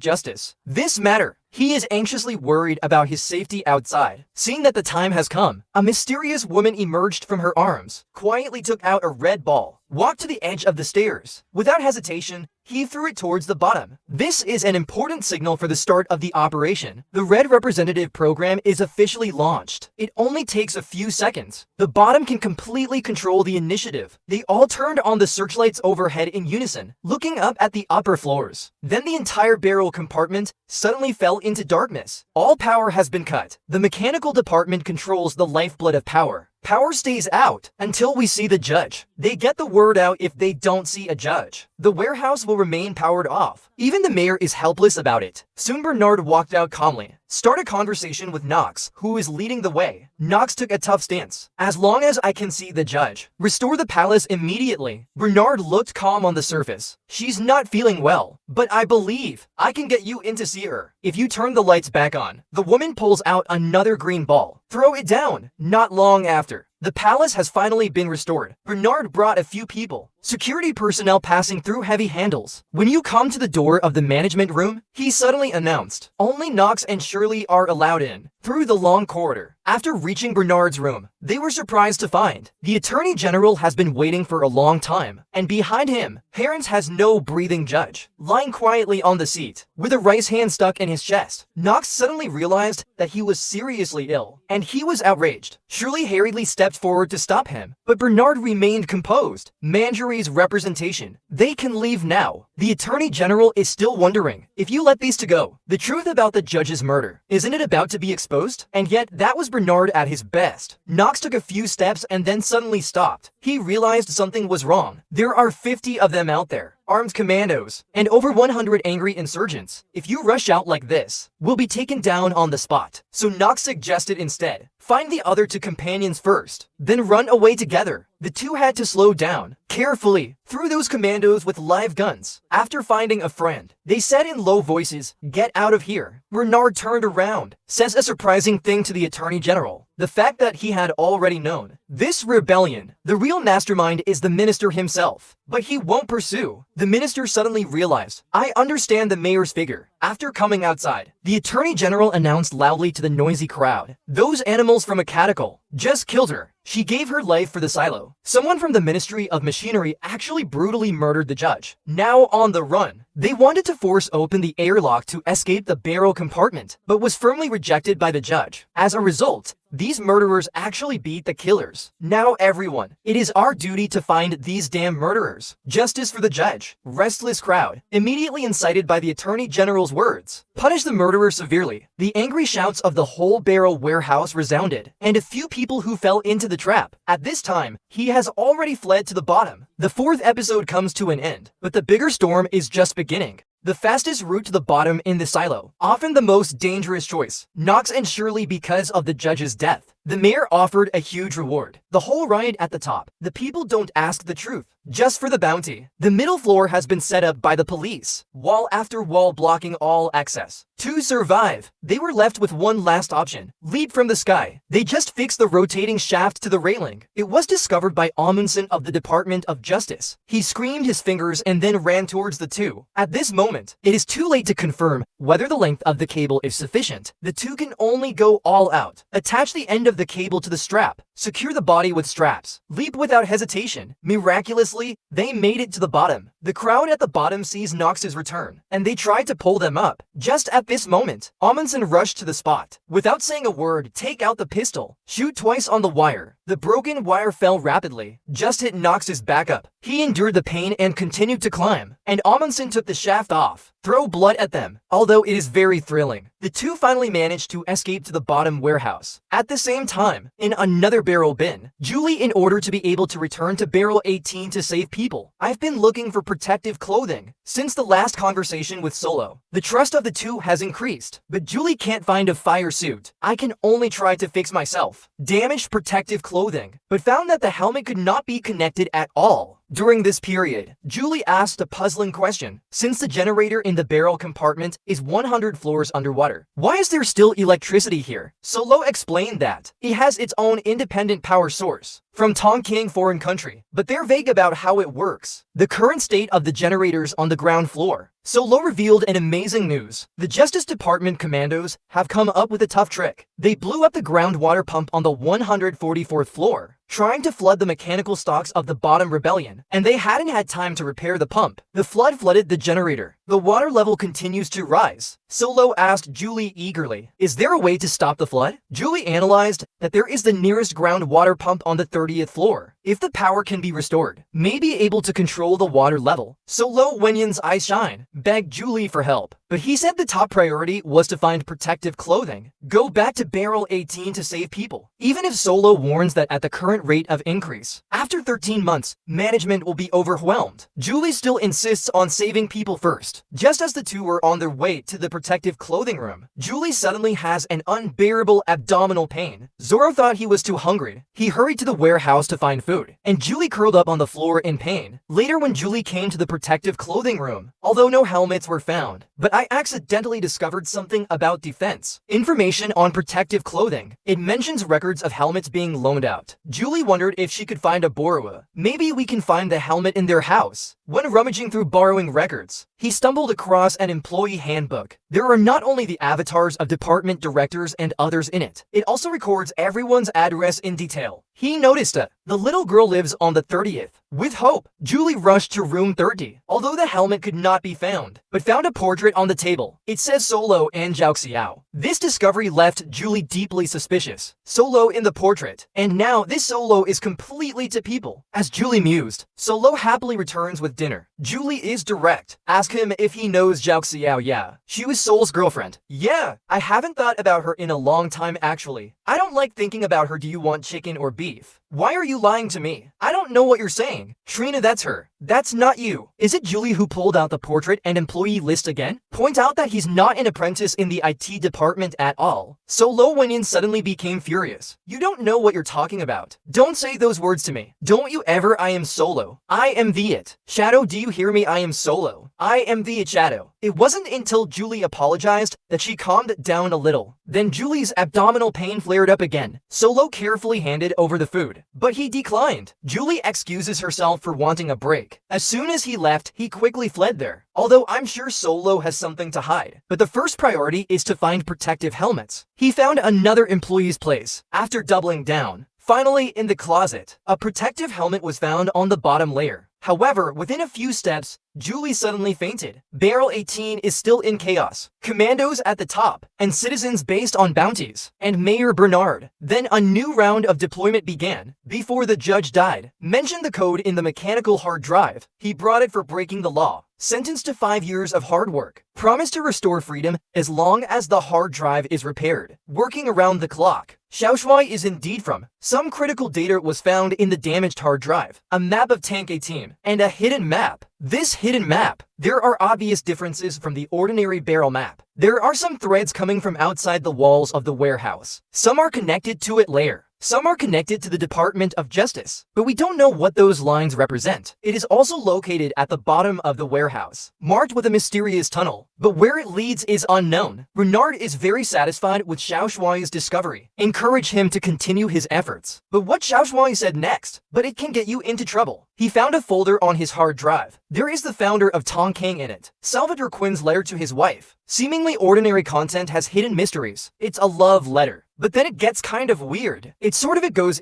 justice. This matter. He is anxiously worried about his safety outside. Seeing that the time has come, a mysterious woman emerged from her arms, quietly took out a red ball, walked to the edge of the stairs. Without hesitation, he threw it towards the bottom. This is an important signal for the start of the operation. The Red Representative program is officially launched. It only takes a few seconds. The bottom can completely control the initiative. They all turned on the searchlights overhead in unison, looking up at the upper floors. Then the entire barrel compartment suddenly fell into darkness. All power has been cut. The mechanical department controls the lifeblood of power. Power stays out until we see the judge. They get the word out if they don't see a judge. The warehouse will remain powered off. Even the mayor is helpless about it. Soon Bernard walked out calmly. Start a conversation with Knox, who is leading the way. Knox took a tough stance. As long as I can see the judge. Restore the palace immediately. Bernard looked calm on the surface. She's not feeling well, but I believe I can get you in to see her. If you turn the lights back on. The woman pulls out another green ball. Throw it down. Not long after, the palace has finally been restored. Bernard brought a few people. Security personnel passing through heavy handles. When you come to the door of the management room, he suddenly announced, only Knox and Shirley are allowed in. Through the long corridor. After reaching Bernard's room, they were surprised to find the Attorney General has been waiting for a long time, and behind him, Harriet has no breathing judge, lying quietly on the seat, with a rice hand stuck in his chest. Knox suddenly realized that he was seriously ill, and he was outraged. Shirley hurriedly stepped forward to stop him, but Bernard remained composed. Marjorie's representation. They can leave now. The Attorney General is still wondering, if you let these two go, the truth about the judge's murder, isn't it about to be exposed? And yet, that was Bernard at his best. Knox took a few steps and then suddenly stopped. He realized something was wrong. There are 50 of them out there, armed commandos, and over 100 angry insurgents. If you rush out like this, we'll be taken down on the spot. So Knox suggested instead, find the other two companions first, then run away together. The two had to slow down carefully through those commandos with live guns. After finding a friend, they said in low voices, "Get out of here." Bernard turned around, says a surprising thing to the Attorney General. The fact that he had already known this rebellion. The real mastermind is the minister himself, but he won't pursue. The minister suddenly realized, I understand the mayor's figure. After coming outside, the Attorney General announced loudly to the noisy crowd, "Those animals from a catechol just killed her. She gave her life for the silo." Someone from the Ministry of Machinery actually brutally murdered the judge. Now on the run, they wanted to force open the airlock to escape the barrel compartment, but was firmly rejected by the judge. As a result, these murderers actually beat the killers. Now everyone, it is our duty to find these damn murderers. Justice for the judge. Restless crowd, immediately incited by the Attorney General's words. Punish the murderer severely. The angry shouts of the whole barrel warehouse resounded, and a few people who fell into the trap. At this time, he has already fled to the bottom. The fourth episode comes to an end, but the bigger storm is just beginning. The fastest route to the bottom in the silo, often the most dangerous choice. Knox and Shirley because of the judge's death. The mayor offered a huge reward. The whole ride at the top. The people don't ask the truth, just for the bounty. The middle floor has been set up by the police, wall after wall blocking all access. To survive, they were left with one last option, leap from the sky. They just fixed the rotating shaft to the railing. It was discovered by Amundsen of the Department of Justice. He screamed his fingers and then ran towards the two. At this moment, it is too late to confirm whether the length of the cable is sufficient. The two can only go all out. Attach the end of the cable to the strap. Secure the body with straps. Leap without hesitation. Miraculously, they made it to the bottom. The crowd at the bottom sees Knox's return, and they try to pull them up. Just at this moment, Amundsen rushed to the spot. Without saying a word, take out the pistol. Shoot twice on the wire. The broken wire fell rapidly, just hit Knox's back up. He endured the pain and continued to climb, and Amundsen took the shaft off. Throw blood at them, although it is very thrilling. The two finally managed to escape to the bottom warehouse. At the same time, in another barrel bin, Julie, in order to be able to return to barrel 18 to save people. I've been looking for protective clothing since the last conversation with Solo. The trust of the two has increased, but Julie can't find a fire suit. I can only try to fix myself. Damaged protective clothing, but found that the helmet could not be connected at all. During this period, Julie asked a puzzling question. Since the generator in the barrel compartment is 100 floors underwater, why is there still electricity here? Solo explained that it has its own independent power source from Tonking foreign country, but they're vague about how it works. The current state of the generators on the ground floor. Solo revealed an amazing news. The Justice Department commandos have come up with a tough trick. They blew up the groundwater pump on the 144th floor, trying to flood the mechanical stocks of the bottom rebellion, and they hadn't had time to repair the pump. The flood flooded the generator. The water level continues to rise. Solo asked Julie eagerly, is there a way to stop the flood? Julie analyzed that there is the nearest groundwater pump on the 30th floor. If the power can be restored, may be able to control the water level. Solo Wenyan's eyes shine, begged Julie for help, but he said the top priority was to find protective clothing. Go back to barrel 18 to save people. Even if Solo warns that at the current rate of increase, after 13 months, management will be overwhelmed. Julie still insists on saving people first. Just as the two were on their way to the protective clothing room, Julie suddenly has an unbearable abdominal pain. Zoro thought he was too hungry. He hurried to the warehouse to find food, and Julie curled up on the floor in pain. Later, when Julie came to the protective clothing room, although no helmets were found, but I accidentally discovered something about defense. Information on protective clothing. It mentions records of helmets being loaned out. Julie wondered if she could find a borrower. Maybe we can find the helmet in their house. When rummaging through borrowing records, he stumbled across an employee handbook. There are not only the avatars of department directors and others in it, it also records everyone's address in detail. He noticed the little girl lives on the 30th. With hope, Julie rushed to room 30, although the helmet could not be found, but found a portrait on the table. It says Solo and Zhao Xiao. This discovery left Julie deeply suspicious. Solo in the portrait, and now this Solo is completely to people. As Julie mused, Solo happily returns with dinner. Julie is direct. Ask him if he knows Zhao Xiao. Yeah, she was Sol's girlfriend. Yeah, I haven't thought about her in a long time actually. I don't like thinking about her. Do you want chicken or beef? Why are you lying to me? I don't know what you're saying. Trina, that's her. That's not you. Is it Julie who pulled out the portrait and employee list again? Point out that he's not an apprentice in the IT department at all. Solo went in suddenly became furious. You don't know what you're talking about. Don't say those words to me. Don't you ever. I am Solo. I am the it. Shadow, do you hear me? I am Solo. I am the it Shadow. It wasn't until Julie apologized that she calmed down a little. Then Julie's abdominal pain flared up again. Solo carefully handed over the food, but he declined. Julie excuses herself for wanting a break. As soon as he left, he quickly fled there. Although I'm sure Solo has something to hide. But the first priority is to find protective helmets. He found another employee's place. After doubling down, finally in the closet, a protective helmet was found on the bottom layer. However, within a few steps, Julie suddenly fainted. Barrel 18 is still in chaos. Commandos at the top, and citizens based on bounties, and Mayor Bernard. Then a new round of deployment began. Before the judge died, mentioned the code in the mechanical hard drive. He brought it for breaking the law. Sentenced to 5 years of hard work. Promised to restore freedom as long as the hard drive is repaired. Working around the clock. Xiaoshui is indeed from. Some critical data was found in the damaged hard drive. A map of Tank 18, and a hidden map. This hidden map, there are obvious differences from the ordinary barrel map. There are some threads coming from outside the walls of the warehouse. Some are connected to it layer. Some are connected to the Department of Justice, but we don't know what those lines represent. It is also located at the bottom of the warehouse, marked with a mysterious tunnel, but where it leads is unknown. Bernard is very satisfied with Xiaoshui's discovery. Encourage him to continue his efforts. But what Xiaoshui said next, but it can get you into trouble. He found a folder on his hard drive. There is the founder of Tongkang in it. Salvador Quinn's letter to his wife. Seemingly ordinary content has hidden mysteries. It's a love letter. But then it gets kind of weird. It goes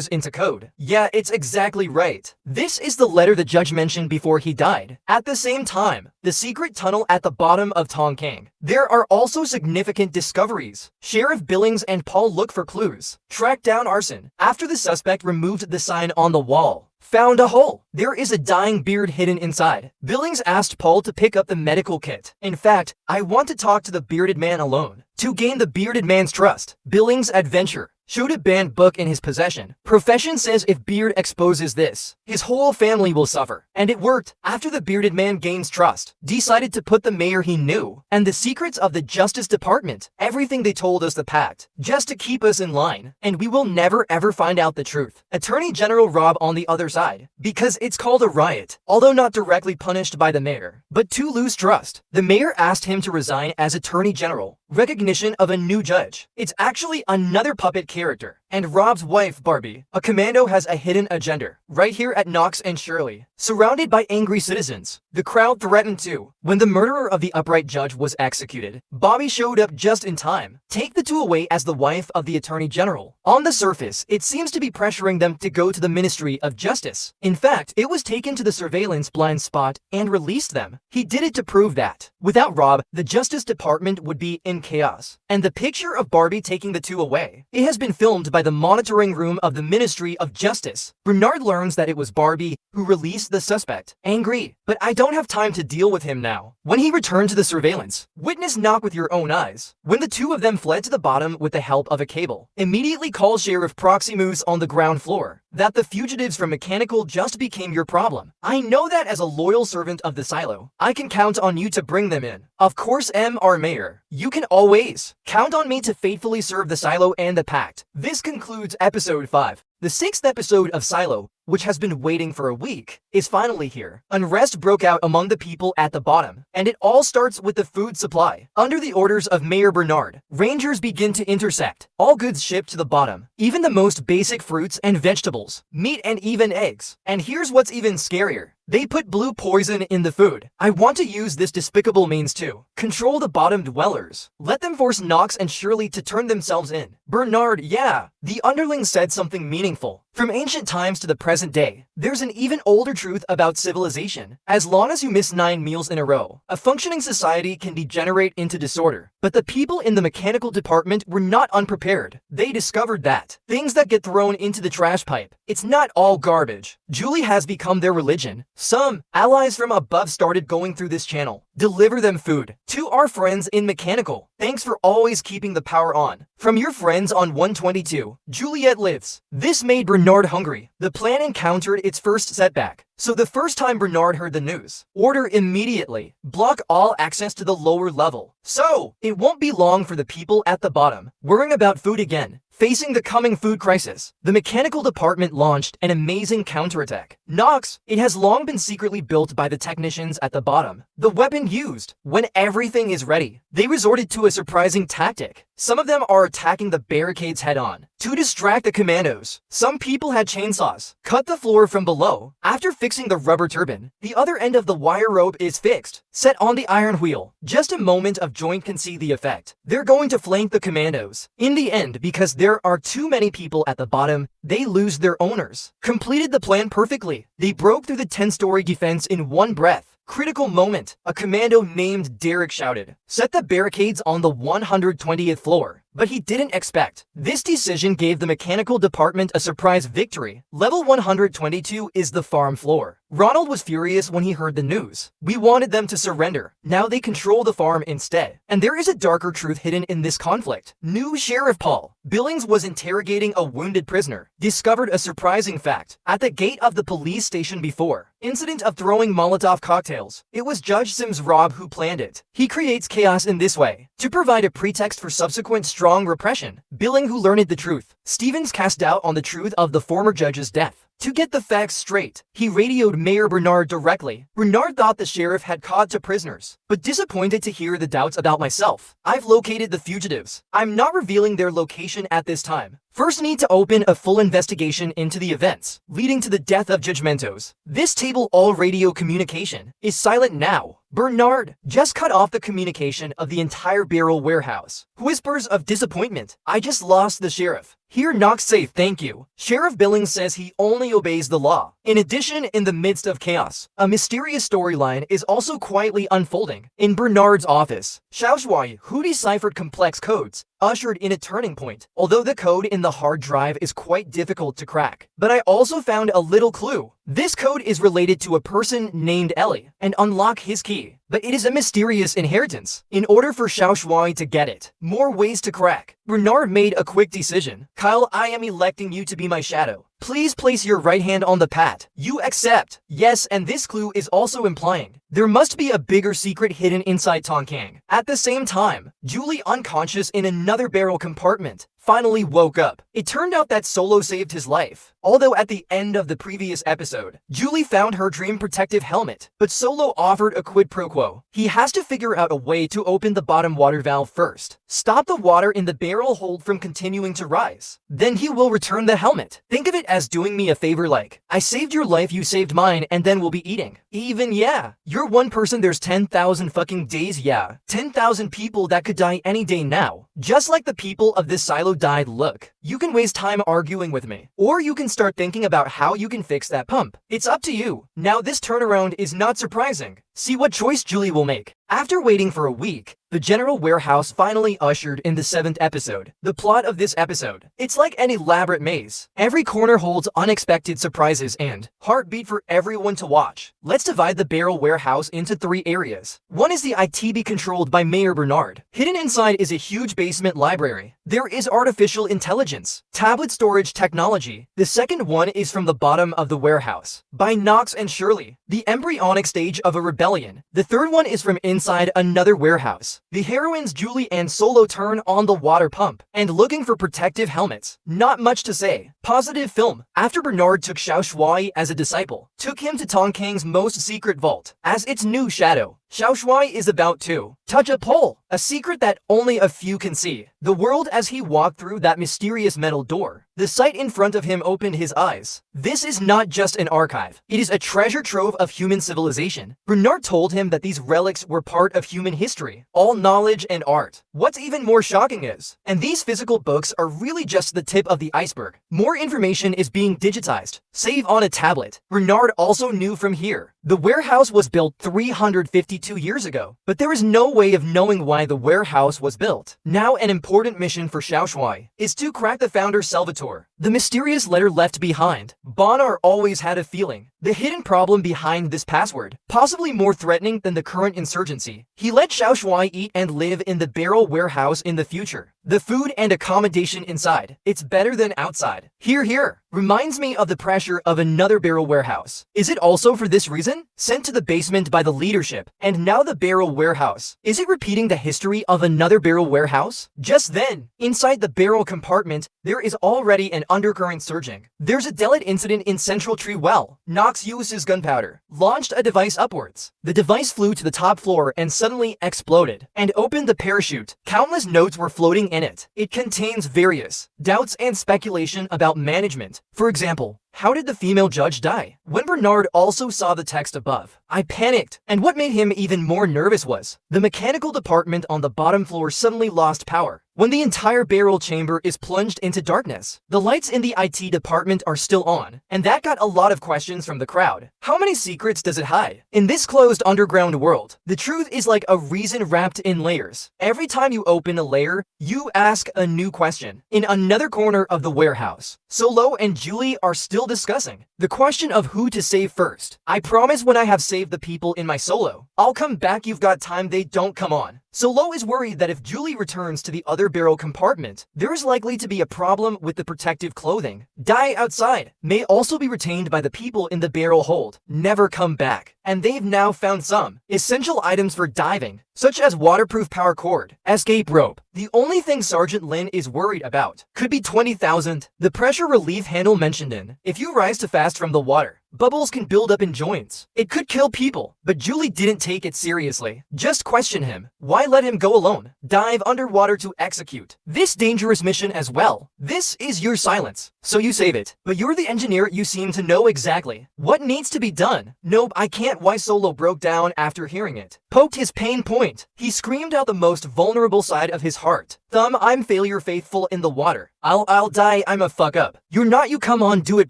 into code. Yeah, it's exactly right. This is the letter the judge mentioned before he died. At the same time, the secret tunnel at the bottom of Tongkang. There are also significant discoveries. Sheriff Billings and Paul look for clues. Track down arson. After the suspect removed the sign on the wall. Found a hole. There is a dying beard hidden inside. Billings asked Paul to pick up the medical kit. In fact, I want to talk to the bearded man alone. To gain the bearded man's trust. Billings' adventure. Showed a banned book in his possession. Profession says if Beard exposes this, his whole family will suffer. And it worked. After the bearded man gains trust, decided to put the mayor he knew, and the secrets of the Justice Department, everything they told us the pact, just to keep us in line, and we will never ever find out the truth. Attorney General Rob on the other side, because it's called a riot, although not directly punished by the mayor, but to lose trust. The mayor asked him to resign as Attorney General. Recognition of a new judge. It's actually another puppet character. And Rob's wife, Barbie, a commando, has a hidden agenda. Right here at Knox and Shirley. Surrounded by angry citizens. The crowd threatened too. When the murderer of the upright judge was executed, Bobby showed up just in time. Take the two away as the wife of the Attorney General. On the surface, it seems to be pressuring them to go to the Ministry of Justice. In fact, it was taken to the surveillance blind spot and released them. He did it to prove that. Without Rob, the Justice Department would be in chaos. And the picture of Barbie taking the two away, it has been filmed by the monitoring room of the Ministry of Justice. Bernard learns that it was Barbie who released the suspect. Angry, but I don't have time to deal with him now. When he returned to the surveillance, witness knock with your own eyes. When the two of them fled to the bottom with the help of a cable, immediately call Sheriff Proximus on the ground floor. That the fugitives from Mechanical just became your problem. I know that as a loyal servant of the silo, I can count on you to bring them in. Of course, our mayor. You can always count on me to faithfully serve the silo and the pact. This concludes episode 5. The 6th episode of Silo, which has been waiting for a week, is finally here. Unrest broke out among the people at the bottom, and it all starts with the food supply. Under the orders of Mayor Bernard, rangers begin to intercept all goods shipped to the bottom, even the most basic fruits and vegetables, meat and even eggs. And here's what's even scarier. They put blue poison in the food. I want to use this despicable means to control the bottom dwellers. Let them force Knox and Shirley to turn themselves in. Bernard, yeah. The underling said something meaningful. From ancient times to the present day, there's an even older truth about civilization. As long as you miss 9 meals in a row, a functioning society can degenerate into disorder. But the people in the mechanical department were not unprepared. They discovered that things that get thrown into the trash pipe, it's not all garbage. Julie has become their religion. Some allies from above started going through this channel. Deliver them food. To our friends in mechanical, thanks for always keeping the power on. From your friends on 122, Juliette lives. This made Bernard hungry. The plan encountered its first setback. So the first time Bernard heard the news, order immediately, block all access to the lower level. So, it won't be long for the people at the bottom, worrying about food again. Facing the coming food crisis, the mechanical department launched an amazing counterattack. Knox, it has long been secretly built by the technicians at the bottom. The weapon used, when everything is ready, they resorted to a surprising tactic. Some of them are attacking the barricades head-on. To distract the commandos, some people had chainsaws, cut the floor from below. After fixing the rubber turbine, the other end of the wire rope is fixed, set on the iron wheel. Just a moment of joint can see the effect. They're going to flank the commandos. In the end, because there are too many people at the bottom, they lose their owners. Completed the plan perfectly. They broke through the 10-story defense in one breath. Critical moment. A commando named Derek shouted, "Set the barricades on the 120th floor." But he didn't expect. This decision gave the mechanical department a surprise victory. Level 122 is the farm floor. Ronald was furious when he heard the news. We wanted them to surrender. Now they control the farm instead. And there is a darker truth hidden in this conflict. New Sheriff Paul Billings was interrogating a wounded prisoner. Discovered a surprising fact. At the gate of the police station before incident of throwing Molotov cocktails, it was Judge Sims Robb who planned it. He creates chaos in this way to provide a pretext for subsequent strong repression. Billing who learned the truth. Stevens cast doubt on the truth of the former judge's death. To get the facts straight, he radioed Mayor Bernard directly. Bernard thought the sheriff had caught two prisoners, but disappointed to hear the doubts about myself. I've located the fugitives. I'm not revealing their location at this time. First need to open a full investigation into the events leading to the death of Judgmentos. This table all radio communication is silent now. Bernard just cut off the communication of the entire barrel warehouse. Whispers of disappointment. I just lost the sheriff. Here Knox say thank you. Sheriff Billings says he only obeys the law. In addition, in the midst of chaos, a mysterious storyline is also quietly unfolding. In Bernard's office, Xiaoshuai, who deciphered complex codes, ushered in a turning point. Although the code in the hard drive is quite difficult to crack. But I also found a little clue. This code is related to a person named Ellie and unlock his key. But it is a mysterious inheritance. In order for Xiaoshuai to get it, more ways to crack. Bernard made a quick decision. Kyle, I am electing you to be my shadow. Please place your right hand on the pad. You accept. Yes, and this clue is also implying there must be a bigger secret hidden inside Tonkang. At the same time, Julie, unconscious in another barrel compartment, finally woke up. It turned out that Solo saved his life. Although at the end of the previous episode, Julie found her dream protective helmet, but Solo offered a quid pro quo. He has to figure out a way to open the bottom water valve first. Stop the water in the barrel hold from continuing to rise. Then he will return the helmet. Think of it as doing me a favor, like, I saved your life, you saved mine, and then we'll be eating. Even yeah. You're one person, there's 10,000 fucking days, yeah. 10,000 people that could die any day now. Just like the people of this silo died. Look, you can waste time arguing with me, or you can start thinking about how you can fix that pump. It's up to you. Now this turnaround is not surprising. See what choice Julie will make. After waiting for a week, the general warehouse finally ushered in the 7th episode. The plot of this episode. It's like an elaborate maze. Every corner holds unexpected surprises and heartbeat for everyone to watch. Let's divide the barrel warehouse into 3 areas. One is the ITB controlled by Mayor Bernard. Hidden inside is a huge basement library. There is artificial intelligence, tablet storage technology. The second one is from the bottom of the warehouse, by Knox and Shirley, the embryonic stage of a rebellion. The third one is from inside another warehouse. The heroines Julie and Solo turn on the water pump and looking for protective helmets. Not much to say. Positive film. After Bernard took Xiaoshuai as a disciple, took him to Tonkang's most secret vault as its new shadow. Xiaoshuai is about to touch a pole, a secret that only a few can see. The world as he walked through that mysterious metal door. The sight in front of him opened his eyes. This is not just an archive. It is a treasure trove of human civilization. Bernard told him that these relics were part of human history, all knowledge and art. What's even more shocking is, and these physical books are really just the tip of the iceberg. More information is being digitized, save on a tablet. Bernard also knew from here. The warehouse was built 352 years ago, but there is no way of knowing why the warehouse was built. Now an important mission for Xiaoshuai is to crack the founder Salvatore. The mysterious letter left behind. Bonar always had a feeling. The hidden problem behind this password, possibly more threatening than the current insurgency. He let Xiao Shuai eat and live in the barrel warehouse in the future. The food and accommodation inside, it's better than outside. Here. Reminds me of the pressure of another barrel warehouse. Is it also for this reason? Sent to the basement by the leadership, and now the barrel warehouse. Is it repeating the history of another barrel warehouse? Just then, inside the barrel compartment, there is already an undercurrent surging. There's a delayed incident in Central Tree Well. Knox uses gunpowder, launched a device upwards. The device flew to the top floor and suddenly exploded, and opened the parachute. Countless notes were floating in it. It contains various doubts and speculation about management. For example, how did the female judge die? When Bernard also saw the text above, I panicked, and what made him even more nervous was the mechanical department on the bottom floor suddenly lost power. When the entire barrel chamber is plunged into darkness, the lights in the IT department are still on, and that got a lot of questions from the crowd. How many secrets does it hide? In this closed underground world, the truth is like a reason wrapped in layers. Every time you open a layer, you ask a new question. In another corner of the warehouse, Solo and Julie are still discussing the question of who to save first. I promise when I have saved the people in my Solo, I'll come back. You've got time. They don't come on. Solo is worried that if Julie returns to the other barrel compartment, there is likely to be a problem with the protective clothing. Dye outside may also be retained by the people in the barrel hold. Never come back. And they've now found some essential items for diving, such as waterproof power cord, escape rope. The only thing Sergeant Lin is worried about could be 20,000. The pressure relief handle mentioned in. If you rise too fast from the water, bubbles can build up in joints. It could kill people, but Julie didn't take it seriously. Just question him. Why let him go alone? Dive underwater to execute this dangerous mission as well. This is your silence, so you save it. But you're the engineer, you seem to know exactly what needs to be done. Nope, I can't. Why Solo broke down after hearing it. Poked his pain point. He screamed out the most vulnerable side of his heart. Thumb, I'm failure faithful in the water. I'll die, I'm a fuck up. You're not, you come on, do it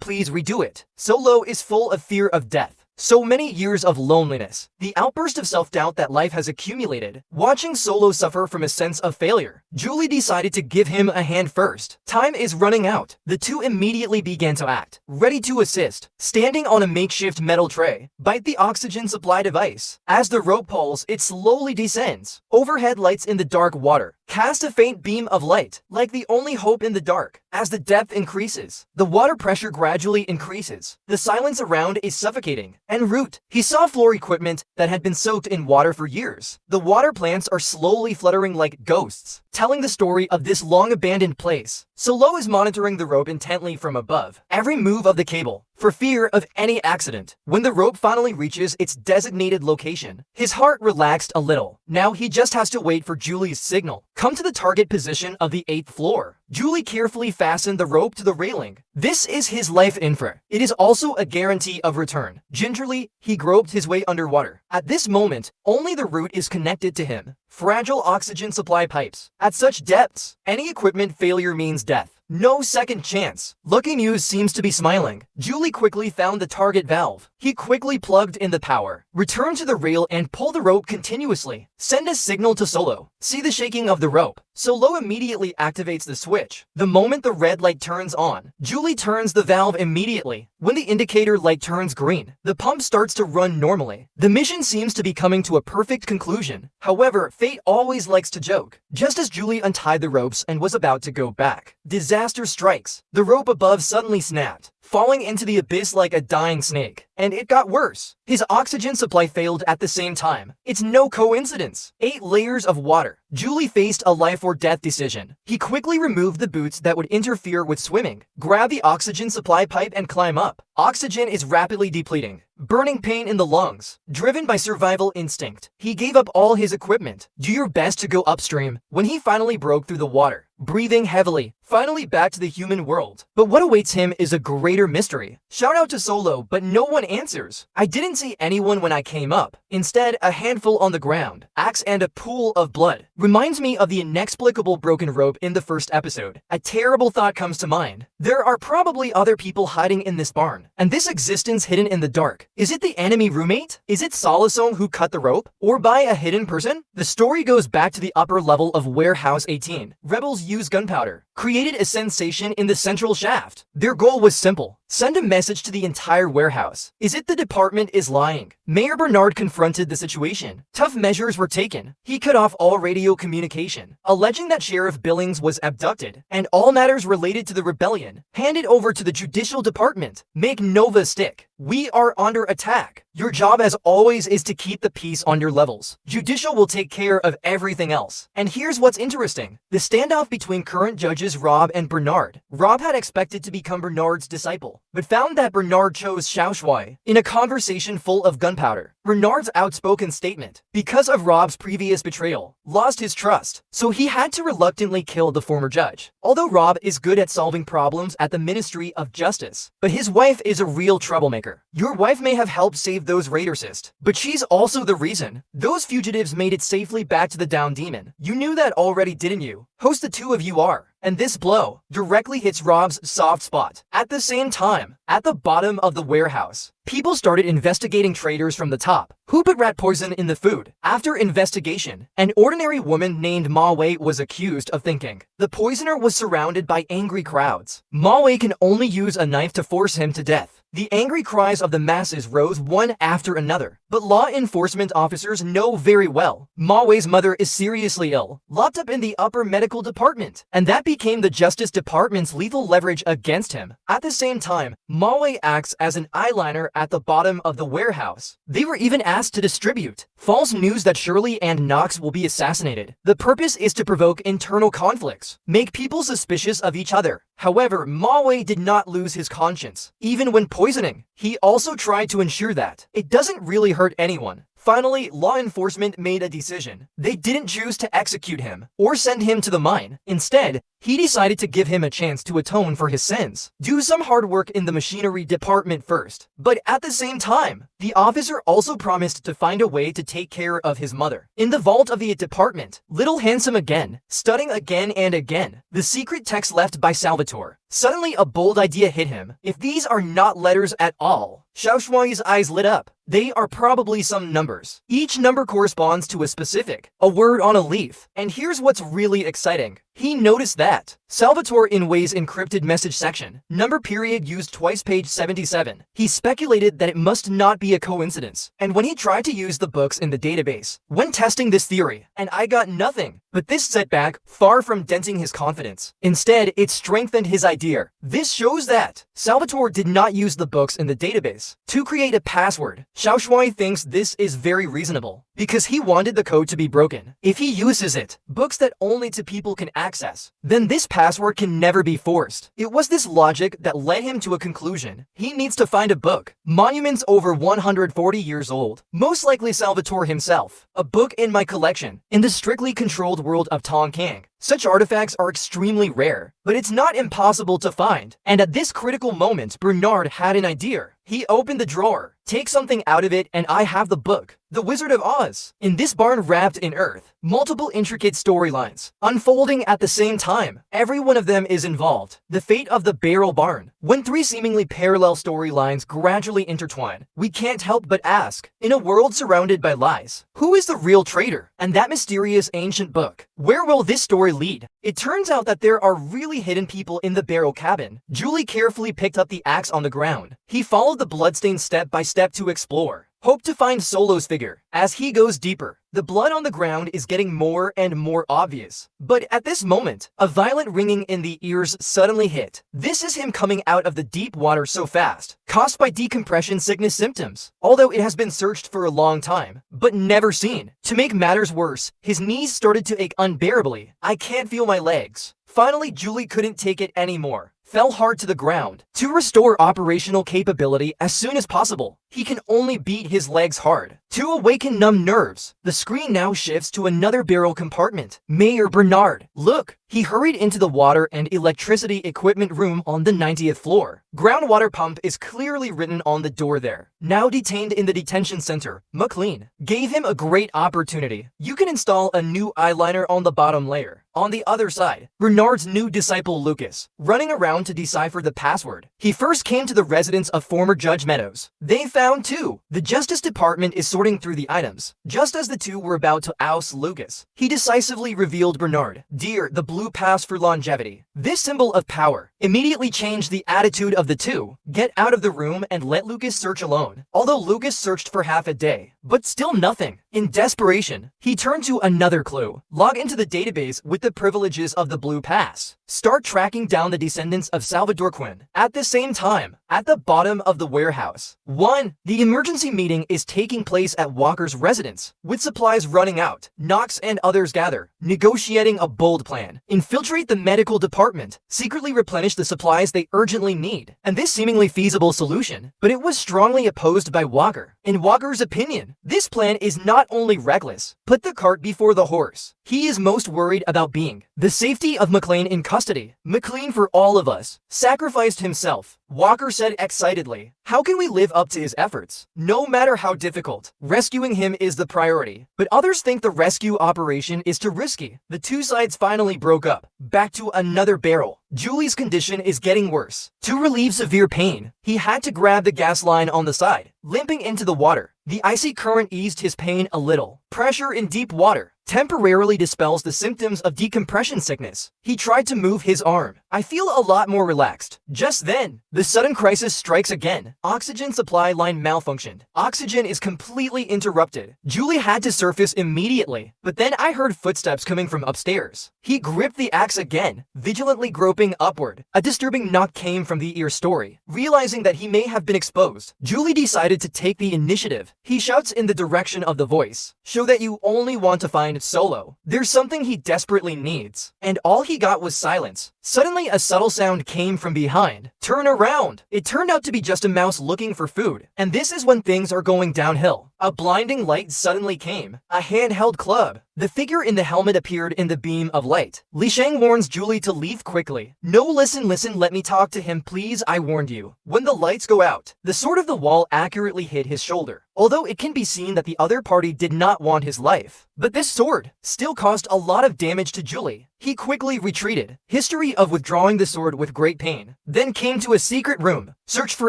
please, redo it. Solo is full of fear of death. So many years of loneliness, the outburst of self-doubt that life has accumulated. Watching Solo suffer from a sense of failure, Julie decided to give him a hand first. Time is running out. The two immediately began to act, ready to assist. Standing on a makeshift metal tray, bite the oxygen supply device. As the rope pulls, it slowly descends. Overhead lights in the dark water cast a faint beam of light, like the only hope in the dark. As the depth increases, the water pressure gradually increases. The silence around is suffocating. En route, he saw floor equipment that had been soaked in water for years. The water plants are slowly fluttering like ghosts, telling the story of this long-abandoned place. Solo is monitoring the rope intently from above, every move of the cable, for fear of any accident. When the rope finally reaches its designated location, his heart relaxed a little. Now he just has to wait for Julie's signal. Come to the target position of the 8th floor. Julie carefully fastened the rope to the railing. This is his life infra. It is also a guarantee of return. Gingerly, he groped his way underwater. At this moment, only the root is connected to him. Fragile oxygen supply pipes. At such depths, any equipment failure means death. No second chance. Lucky Muse seems to be smiling. Julie quickly found the target valve. He quickly plugged in the power, returned to the rail and pulled the rope continuously. Send a signal to Solo. See the shaking of the rope. Solo immediately activates the switch. The moment the red light turns on, Julie turns the valve immediately. When the indicator light turns green, the pump starts to run normally. The mission seems to be coming to a perfect conclusion. However, fate always likes to joke. Just as Julie untied the ropes and was about to go back, disaster strikes. The rope above suddenly snapped, falling into the abyss like a dying snake. And it got worse. His oxygen supply failed at the same time. It's no coincidence. 8 layers of water. Julie faced a life or death decision. He quickly removed the boots that would interfere with swimming, grab the oxygen supply pipe and climb up. Oxygen is rapidly depleting. Burning pain in the lungs. Driven by survival instinct, he gave up all his equipment. Do your best to go upstream. When he finally broke through the water, breathing heavily, finally back to the human world. But what awaits him is a greater mystery. Shout out to Solo, but no one answers. I didn't see anyone when I came up. Instead, a handful on the ground, axe and a pool of blood. Reminds me of the inexplicable broken rope in the first episode. A terrible thought comes to mind. There are probably other people hiding in this barn, and this existence hidden in the dark. Is it the enemy roommate? Is it Salasong who cut the rope? Or by a hidden person? The story goes back to the upper level of Warehouse 18. Rebels use gunpowder, created a sensation in the central shaft. Their goal was simple: send a message to the entire warehouse. Is it the department is lying? Mayor Bernard confronted the situation. Tough measures were taken. He cut off all radio communication, alleging that Sheriff Billings was abducted, and all matters related to the rebellion handed over to the Judicial Department. Make Nova stick. We are under attack. Your job as always is to keep the peace on your levels. Judicial will take care of everything else. And here's what's interesting: the standoff between current judges Rob and Bernard. Rob had expected to become Bernard's disciple, but found that Bernard chose Xiaoshui in a conversation full of gunpowder. Bernard's outspoken statement, because of Rob's previous betrayal, lost his trust, so he had to reluctantly kill the former judge. Although Rob is good at solving problems at the Ministry of Justice, but his wife is a real troublemaker. Your wife may have helped save those Raidercists, but she's also the reason those fugitives made it safely back to the Down Demon. You knew that already, didn't you? Host, the two of you are. And this blow directly hits Rob's soft spot. At the same time, at the bottom of the warehouse, people started investigating traitors from the top. Who put rat poison in the food? After investigation, an ordinary woman named Ma Wei was accused of thinking the poisoner was surrounded by angry crowds. Ma Wei can only use a knife to force him to death. The angry cries of the masses rose one after another, but law enforcement officers know very well Ma Wei's mother is seriously ill, locked up in the upper medical department, and that became the Justice Department's lethal leverage against him. At the same time, Ma Wei acts as an eyeliner at the bottom of the warehouse. They were even asked to distribute false news that Shirley and Knox will be assassinated. The purpose is to provoke internal conflicts, make people suspicious of each other. However, Ma Wei did not lose his conscience. Even when poisoning, he also tried to ensure that it doesn't really hurt anyone. Finally, law enforcement made a decision. They didn't choose to execute him or send him to the mine. Instead, he decided to give him a chance to atone for his sins. Do some hard work in the machinery department first. But at the same time, the officer also promised to find a way to take care of his mother. In the vault of the department, Little Handsome again, studying again and again, the secret text left by Salvatore. Suddenly, a bold idea hit him. If these are not letters at all, Xiaoshui's eyes lit up. They are probably some numbers. Each number corresponds to a specific, a word on a leaf. And here's what's really exciting. He noticed that Salvatore in Wei's encrypted message section, number period used twice page 77. He speculated that it must not be a coincidence. And when he tried to use the books in the database, when testing this theory, and I got nothing. But this setback, far from denting his confidence, instead it strengthened his idea. This shows that Salvatore did not use the books in the database to create a password. Xiaoshui thinks this is very reasonable, because he wanted the code to be broken. If he uses it, books that only two people can access, then this password can never be forced. It was this logic that led him to a conclusion. He needs to find a book. Monuments over 140 years old. Most likely Salvatore himself. A book in my collection. In the strictly controlled world of Tongkang, such artifacts are extremely rare, but it's not impossible to find. And at this critical moment, Bernard had an idea. He opened the drawer, take something out of it, and I have the book. The Wizard of Oz. In this barn wrapped in earth, multiple intricate storylines, unfolding at the same time. Every one of them is involved. The fate of the barrel barn. When three seemingly parallel storylines gradually intertwine, we can't help but ask, in a world surrounded by lies, who is the real traitor? And that mysterious ancient book, where will this story lead? It turns out that there are really hidden people in the barrel cabin. Julie carefully picked up the axe on the ground. He followed the bloodstain step by step to explore. Hope to find Solo's figure. As he goes deeper, the blood on the ground is getting more and more obvious. But at this moment, a violent ringing in the ears suddenly hit. This is him coming out of the deep water so fast, caused by decompression sickness symptoms. Although it has been searched for a long time, but never seen. To make matters worse, his knees started to ache unbearably. I can't feel my legs. Finally, Julie couldn't take it anymore. Fell hard to the ground. To restore operational capability as soon as possible, he can only beat his legs hard. To awaken numb nerves, the screen now shifts to another barrel compartment. Mayor Bernard, look! He hurried into the water and electricity equipment room on the 90th floor. Groundwater pump is clearly written on the door there. Now detained in the detention center, McLean gave him a great opportunity. You can install a new eyeliner on the bottom layer. On the other side, Bernard's new disciple Lukas, running around to decipher the password. He first came to the residence of former Judge Meadows. They found two. The Justice Department is sorting through the items. Just as the two were about to oust Lukas, he decisively revealed Bernard. Dear, the blue pass for longevity. This symbol of power immediately changed the attitude of the two. Get out of the room and let Lukas search alone. Although Lukas searched for half a day, but still nothing. In desperation, he turned to another clue. Log into the database with the privileges of the blue pass. Start tracking down the descendants of Salvador Quinn. At the same time, at the bottom of the warehouse. 1. The emergency meeting is taking place at Walker's residence. With supplies running out, Knox and others gather, negotiating a bold plan. Infiltrate the medical department, secretly replenish the supplies they urgently need. And this seemingly feasible solution, but it was strongly opposed by Walker. In Walker's opinion, this plan is not only reckless, put the cart before the horse. He is most worried about being the safety of McLean in custody. McLean, for all of us, sacrificed himself. Walker said excitedly, how can we live up to his efforts? No matter how difficult, rescuing him is the priority. But others think the rescue operation is too risky. The two sides finally broke up. Back to another barrel. Julie's condition is getting worse. To relieve severe pain, he had to grab the gas line on the side, limping into the water. The icy current eased his pain a little. Pressure in deep water temporarily dispels the symptoms of decompression sickness. He tried to move his arm. I feel a lot more relaxed. Just then, the sudden crisis strikes again. Oxygen supply line malfunctioned. Oxygen is completely interrupted. Julie had to surface immediately, but then I heard footsteps coming from upstairs. He gripped the axe again, vigilantly groping upward. A disturbing knock came from the ear story. Realizing that he may have been exposed, Julie decided to take the initiative. He shouts in the direction of the voice. Show that you only want to find Solo. There's something he desperately needs. And all he got was silence. Suddenly, a subtle sound came from behind. Turn around! It turned out to be just a mouse looking for food. And this is when things are going downhill. A blinding light suddenly came. A handheld club. The figure in the helmet appeared in the beam of light. Li Shang warns Julie to leave quickly. No, listen, let me talk to him, please, I warned you. When the lights go out, the sword of the wall accurately hit his shoulder. Although it can be seen that the other party did not want his life. But this sword still caused a lot of damage to Julie. He quickly retreated. History of withdrawing the sword with great pain. Then came to a secret room. Search for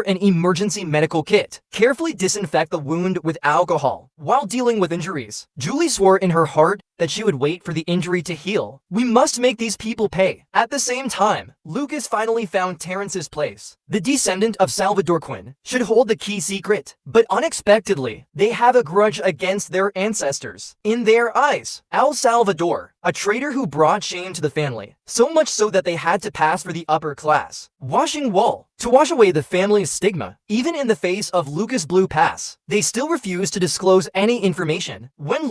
an emergency medical kit. Carefully disinfect the wound with alcohol. While dealing with injuries, Julie swore in her heart that she would wait for the injury to heal. We must make these people pay. At the same time, Lukas finally found Terrence's place. The descendant of Salvador Quinn should hold the key secret. But unexpectedly, they have a grudge against their ancestors. In their eyes, El Salvador, a traitor who brought shame to the family, so much so that they had to pass for the upper class. Washing wool. To wash away the family's stigma, even in the face of Lukas' blue pass, they still refuse to disclose any information. When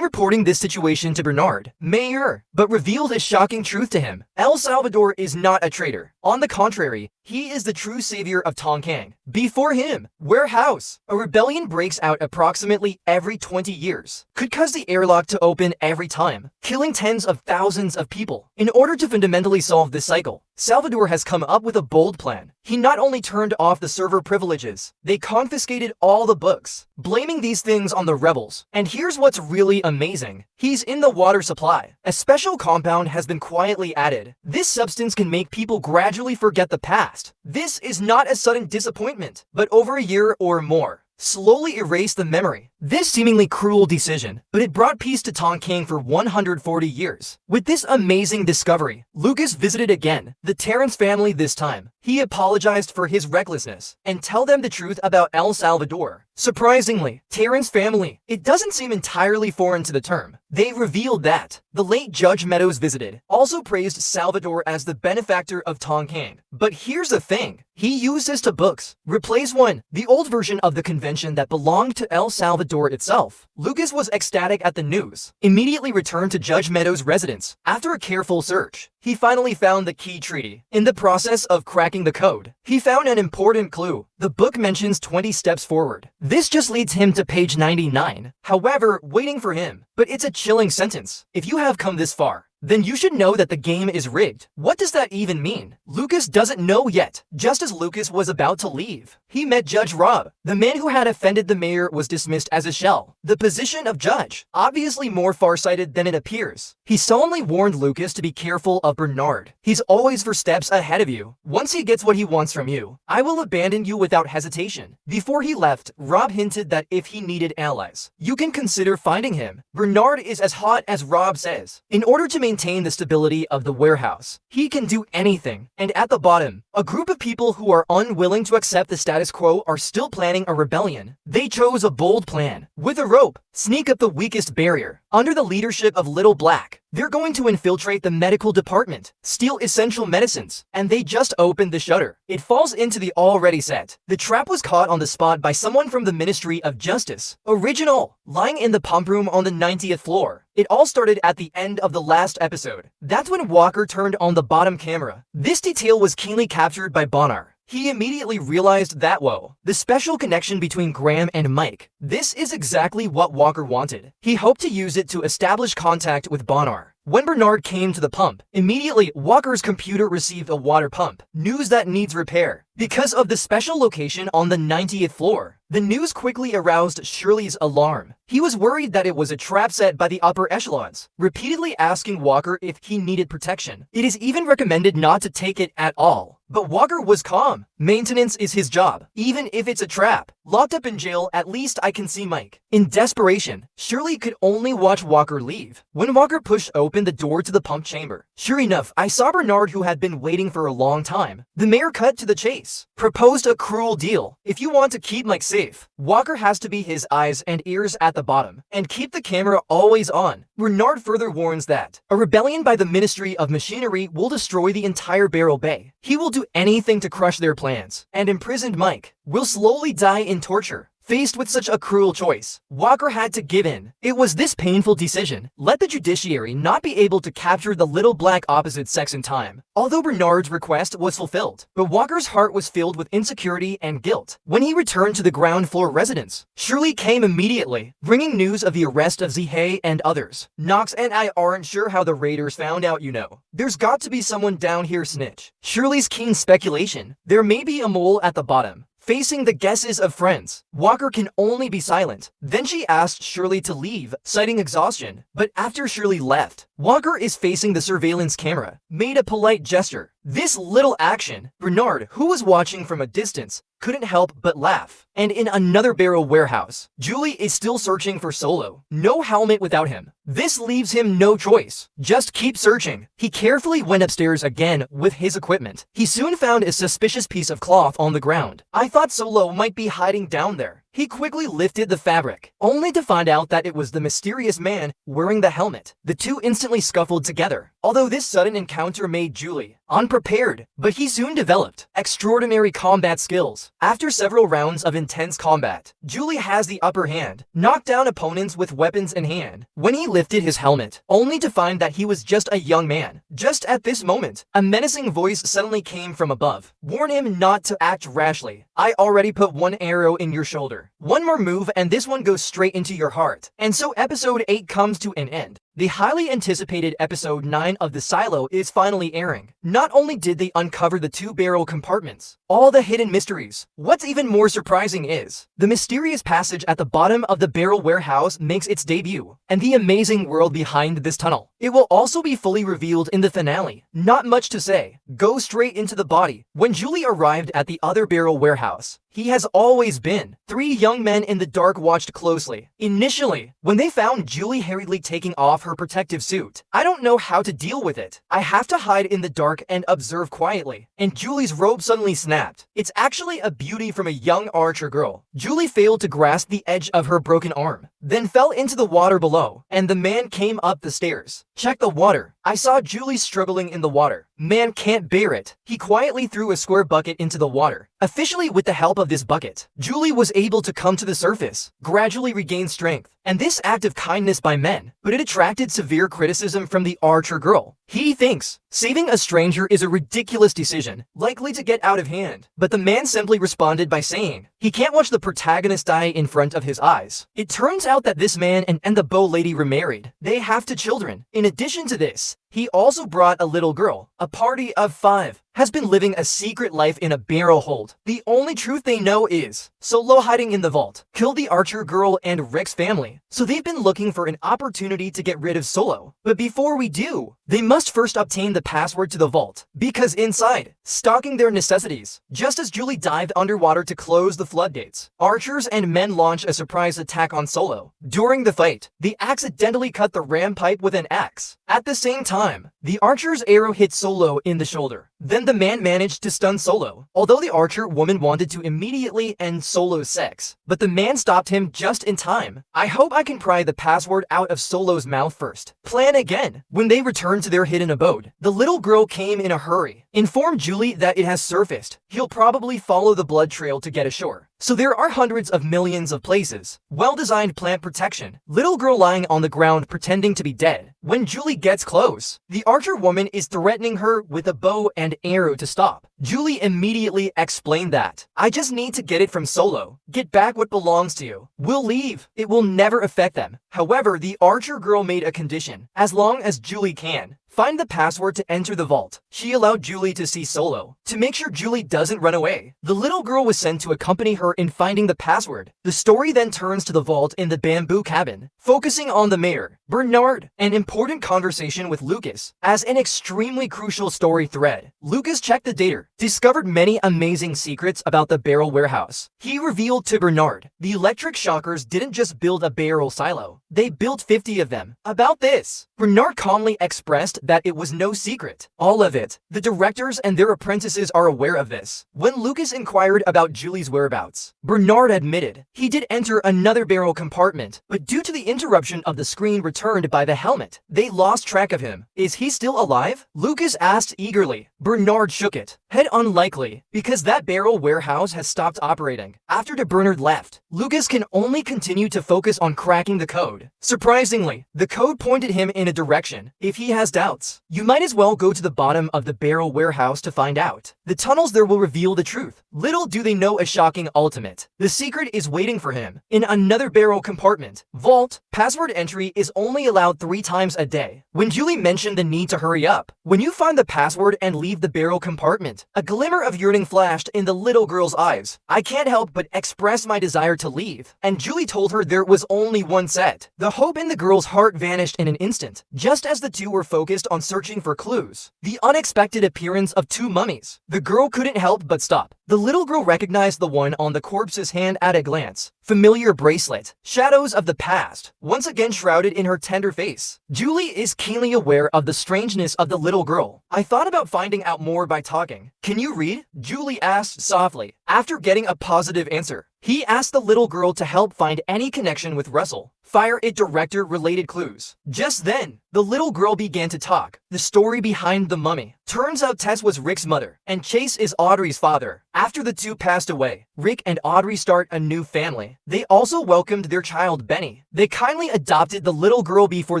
reporting this situation to Bernard, Mayor, but revealed a shocking truth to him. El Salvador is not a traitor. On the contrary, he is the true savior of Tongkang. Before him, warehouse. A rebellion breaks out approximately every 20 years. Could cause the airlock to open every time, killing tens of thousands of people. In order to fundamentally solve this cycle, Salvador has come up with a bold plan. He not only turned off the server privileges, they confiscated all the books, blaming these things on the rebels. And here's what's really amazing. He's in the water supply. A special compound has been quietly added. This substance can make people gradually forget the past. This is not a sudden disappointment, but over a year or more. Slowly erase the memory. This seemingly cruel decision, but it brought peace to Tongkang for 140 years. With this amazing discovery, Lukas visited again, the Terrence family this time. He apologized for his recklessness and tell them the truth about El Salvador. Surprisingly, Terrence family, it doesn't seem entirely foreign to the term. They revealed that the late Judge Meadows visited, also praised Salvador as the benefactor of Tongkang. But here's the thing, he used his two books. Replace one, the old version of the convention that belonged to El Salvador itself. Lukas was ecstatic at the news, immediately returned to Judge Meadows' residence. After a careful search, he finally found the key treaty. In the process of cracking the code, he found an important clue. The book mentions 20 steps forward. This just leads him to page 99. However, waiting for him. But it's a chilling sentence. If you have come this far, then you should know that the game is rigged. What does that even mean? Lukas doesn't know yet. Just as Lukas was about to leave, he met Judge Rob. The man who had offended the mayor was dismissed as a shell. The position of judge, obviously more farsighted than it appears. He solemnly warned Lukas to be careful of Bernard. He's always 4 steps ahead of you. Once he gets what he wants from you, I will abandon you without hesitation. Before he left, Rob hinted that if he needed allies, you can consider finding him. Bernard is as hot as Rob says. In order to maintain the stability of the warehouse, he can do anything. And at the bottom, a group of people who are unwilling to accept the status quo are still planning a rebellion. They chose a bold plan. With a rope, sneak up the weakest barrier. Under the leadership of Little Black, they're going to infiltrate the medical department, steal essential medicines, and they just opened the shutter. It falls into the already set. The trap was caught on the spot by someone from the Ministry of Justice. Original, lying in the pump room on the 90th floor. It all started at the end of the last episode. That's when Walker turned on the bottom camera. This detail was keenly captured by Bonnar. He immediately realized that, whoa, the special connection between Graham and Mike. This is exactly what Walker wanted. He hoped to use it to establish contact with Bonnar. When Bernard came to the pump, immediately Walker's computer received a water pump. News that needs repair. Because of the special location on the 90th floor, the news quickly aroused Shirley's alarm. He was worried that it was a trap set by the upper echelons, repeatedly asking Walker if he needed protection. It is even recommended not to take it at all. But Walker was calm. Maintenance is his job, even if it's a trap. Locked up in jail, at least I can see Mike. In desperation, Shirley could only watch Walker leave. When Walker pushed open the door to the pump chamber, sure enough, I saw Bernard, who had been waiting for a long time. The mayor cut to the chase, proposed a cruel deal. If you want to keep Mike safe, Walker has to be his eyes and ears at the bottom, and keep the camera always on. Bernard further warns that a rebellion by the Ministry of Machinery will destroy the entire Barrel Bay. He will do anything to crush their plans, and imprisoned Mike will slowly die in torture. Faced with such a cruel choice, Walker had to give in. It was this painful decision. Let the judiciary not be able to capture the Little Black opposite sex in time. Although Bernard's request was fulfilled, but Walker's heart was filled with insecurity and guilt. When he returned to the ground floor residence, Shirley came immediately, bringing news of the arrest of Zihei and others. Knox and I aren't sure how the raiders found out, you know. There's got to be someone down here snitch. Shirley's keen speculation. There may be a mole at the bottom. Facing the guesses of friends, Walker can only be silent. Then she asked Shirley to leave, citing exhaustion. But after Shirley left, Walker is facing the surveillance camera, made a polite gesture. This little action, Bernard, who was watching from a distance, couldn't help but laugh. And in another barrel warehouse, Julie is still searching for Solo. No helmet without him. This leaves him no choice. Just keep searching. He carefully went upstairs again with his equipment. He soon found a suspicious piece of cloth on the ground. I thought Solo might be hiding down there. He quickly lifted the fabric, only to find out that it was the mysterious man wearing the helmet. The two instantly scuffled together, although this sudden encounter made Julie unprepared, but he soon developed extraordinary combat skills. After several rounds of intense combat, Julie has the upper hand, knocked down opponents with weapons in hand. When he lifted his helmet, only to find that he was just a young man. Just at this moment, a menacing voice suddenly came from above. Warn him not to act rashly. I already put one arrow in your shoulder. One more move and this one goes straight into your heart. And so episode 8 comes to an end. The highly anticipated episode 9 of The Silo is finally airing. Not only did they uncover the 2 barrel compartments, all the hidden mysteries. What's even more surprising is the mysterious passage at the bottom of the barrel warehouse makes its debut, and the amazing world behind this tunnel. It will also be fully revealed in the finale. Not much to say. Go straight into the body. When Julie arrived at the other barrel warehouse, he has always been. 3 young men in the dark watched closely. Initially, when they found Julie hurriedly taking off her protective suit, I don't know how to deal with it. I have to hide in the dark and observe quietly. And Julie's robe suddenly snapped. It's actually a beauty from a young archer girl. Julie failed to grasp the edge of her broken arm, then fell into the water below, and the man came up the stairs. Check the water. I saw Julie struggling in the water. Man can't bear it. He quietly threw a square bucket into the water. Officially, with the help of this bucket, Julie was able to come to the surface, gradually regain strength, and this act of kindness by men, but it attracted severe criticism from the Archer girl. He thinks saving a stranger is a ridiculous decision, likely to get out of hand. But the man simply responded by saying he can't watch the protagonist die in front of his eyes. It turns out that this man and the bow lady remarried. They have 2 children. In addition to this, he also brought a little girl. A party of 5 has been living a secret life in a barrel hold. The only truth they know is Solo hiding in the vault killed the Archer girl and Rick's family. So they've been looking for an opportunity to get rid of Solo. But before we do, they must first obtain the password to the vault, because inside, stocking their necessities. Just as Julie dived underwater to close the floodgates, archers and men launch a surprise attack on Solo. During the fight, they accidentally cut the ram pipe with an axe. At the same time, the archer's arrow hit Solo in the shoulder. Then the man managed to stun Solo, although the archer woman wanted to immediately end Solo's sex. But the man stopped him just in time. I hope I can pry the password out of Solo's mouth first. Plan again. When they returned to their hidden abode, the little girl came in a hurry. Inform Julie that it has surfaced. He'll probably follow the blood trail to get ashore. So there are hundreds of millions of places. Well-designed plant protection. Little girl lying on the ground pretending to be dead. When Julie gets close, the archer woman is threatening her with a bow and arrow to stop. Julie immediately explained that I just need to get it from Solo. Get back what belongs to you. We'll leave. It will never affect them. However, the archer girl made a condition. As long as Julie can find the password to enter the vault, she allowed Julie to see Solo. To make sure Julie doesn't run away, the little girl was sent to accompany her in finding the password. The story then turns to the vault in the bamboo cabin, focusing on the mayor, Bernard, an important conversation with Lukas. As an extremely crucial story thread, Lukas checked the data, discovered many amazing secrets about the barrel warehouse. He revealed to Bernard, the electric shockers didn't just build a barrel silo, they built 50 of them. About this, Bernard calmly expressed that it was no secret. All of it. The directors and their apprentices are aware of this. When Lukas inquired about Julie's whereabouts, Bernard admitted he did enter another barrel compartment, but due to the interruption of the screen returned by the helmet, they lost track of him. Is he still alive? Lukas asked eagerly. Bernard shook it. Head unlikely, because that barrel warehouse has stopped operating. After Bernard left, Lukas can only continue to focus on cracking the code. Surprisingly, the code pointed him in a direction. If he has doubts, you might as well go to the bottom of the barrel warehouse to find out. The tunnels there will reveal the truth. Little do they know a shocking ultimate. The secret is waiting for him in another barrel compartment. Vault, password entry is only allowed 3 times a day. When Julie mentioned the need to hurry up, when you find the password and leave the barrel compartment, a glimmer of yearning flashed in the little girl's eyes. I can't help but express my desire to leave. And Julie told her there was only one set. The hope in the girl's heart vanished in an instant, just as the two were focused on searching for clues. The unexpected appearance of 2 mummies. The girl couldn't help but stop. The little girl recognized the one on the corpse's hand at a glance. Familiar bracelet. Shadows of the past, once again shrouded in her tender face. Julie is keenly aware of the strangeness of the little girl. I thought about finding out more by talking. Can you read? Julie asked softly. After getting a positive answer, he asked the little girl to help find any connection with Russell. Fire it director-related clues. Just then, the little girl began to talk. The story behind the mummy. Turns out Tess was Rick's mother, and Chase is Audrey's father. After the two passed away, Rick and Audrey start a new family. They also welcomed their child Benny. They kindly adopted the little girl before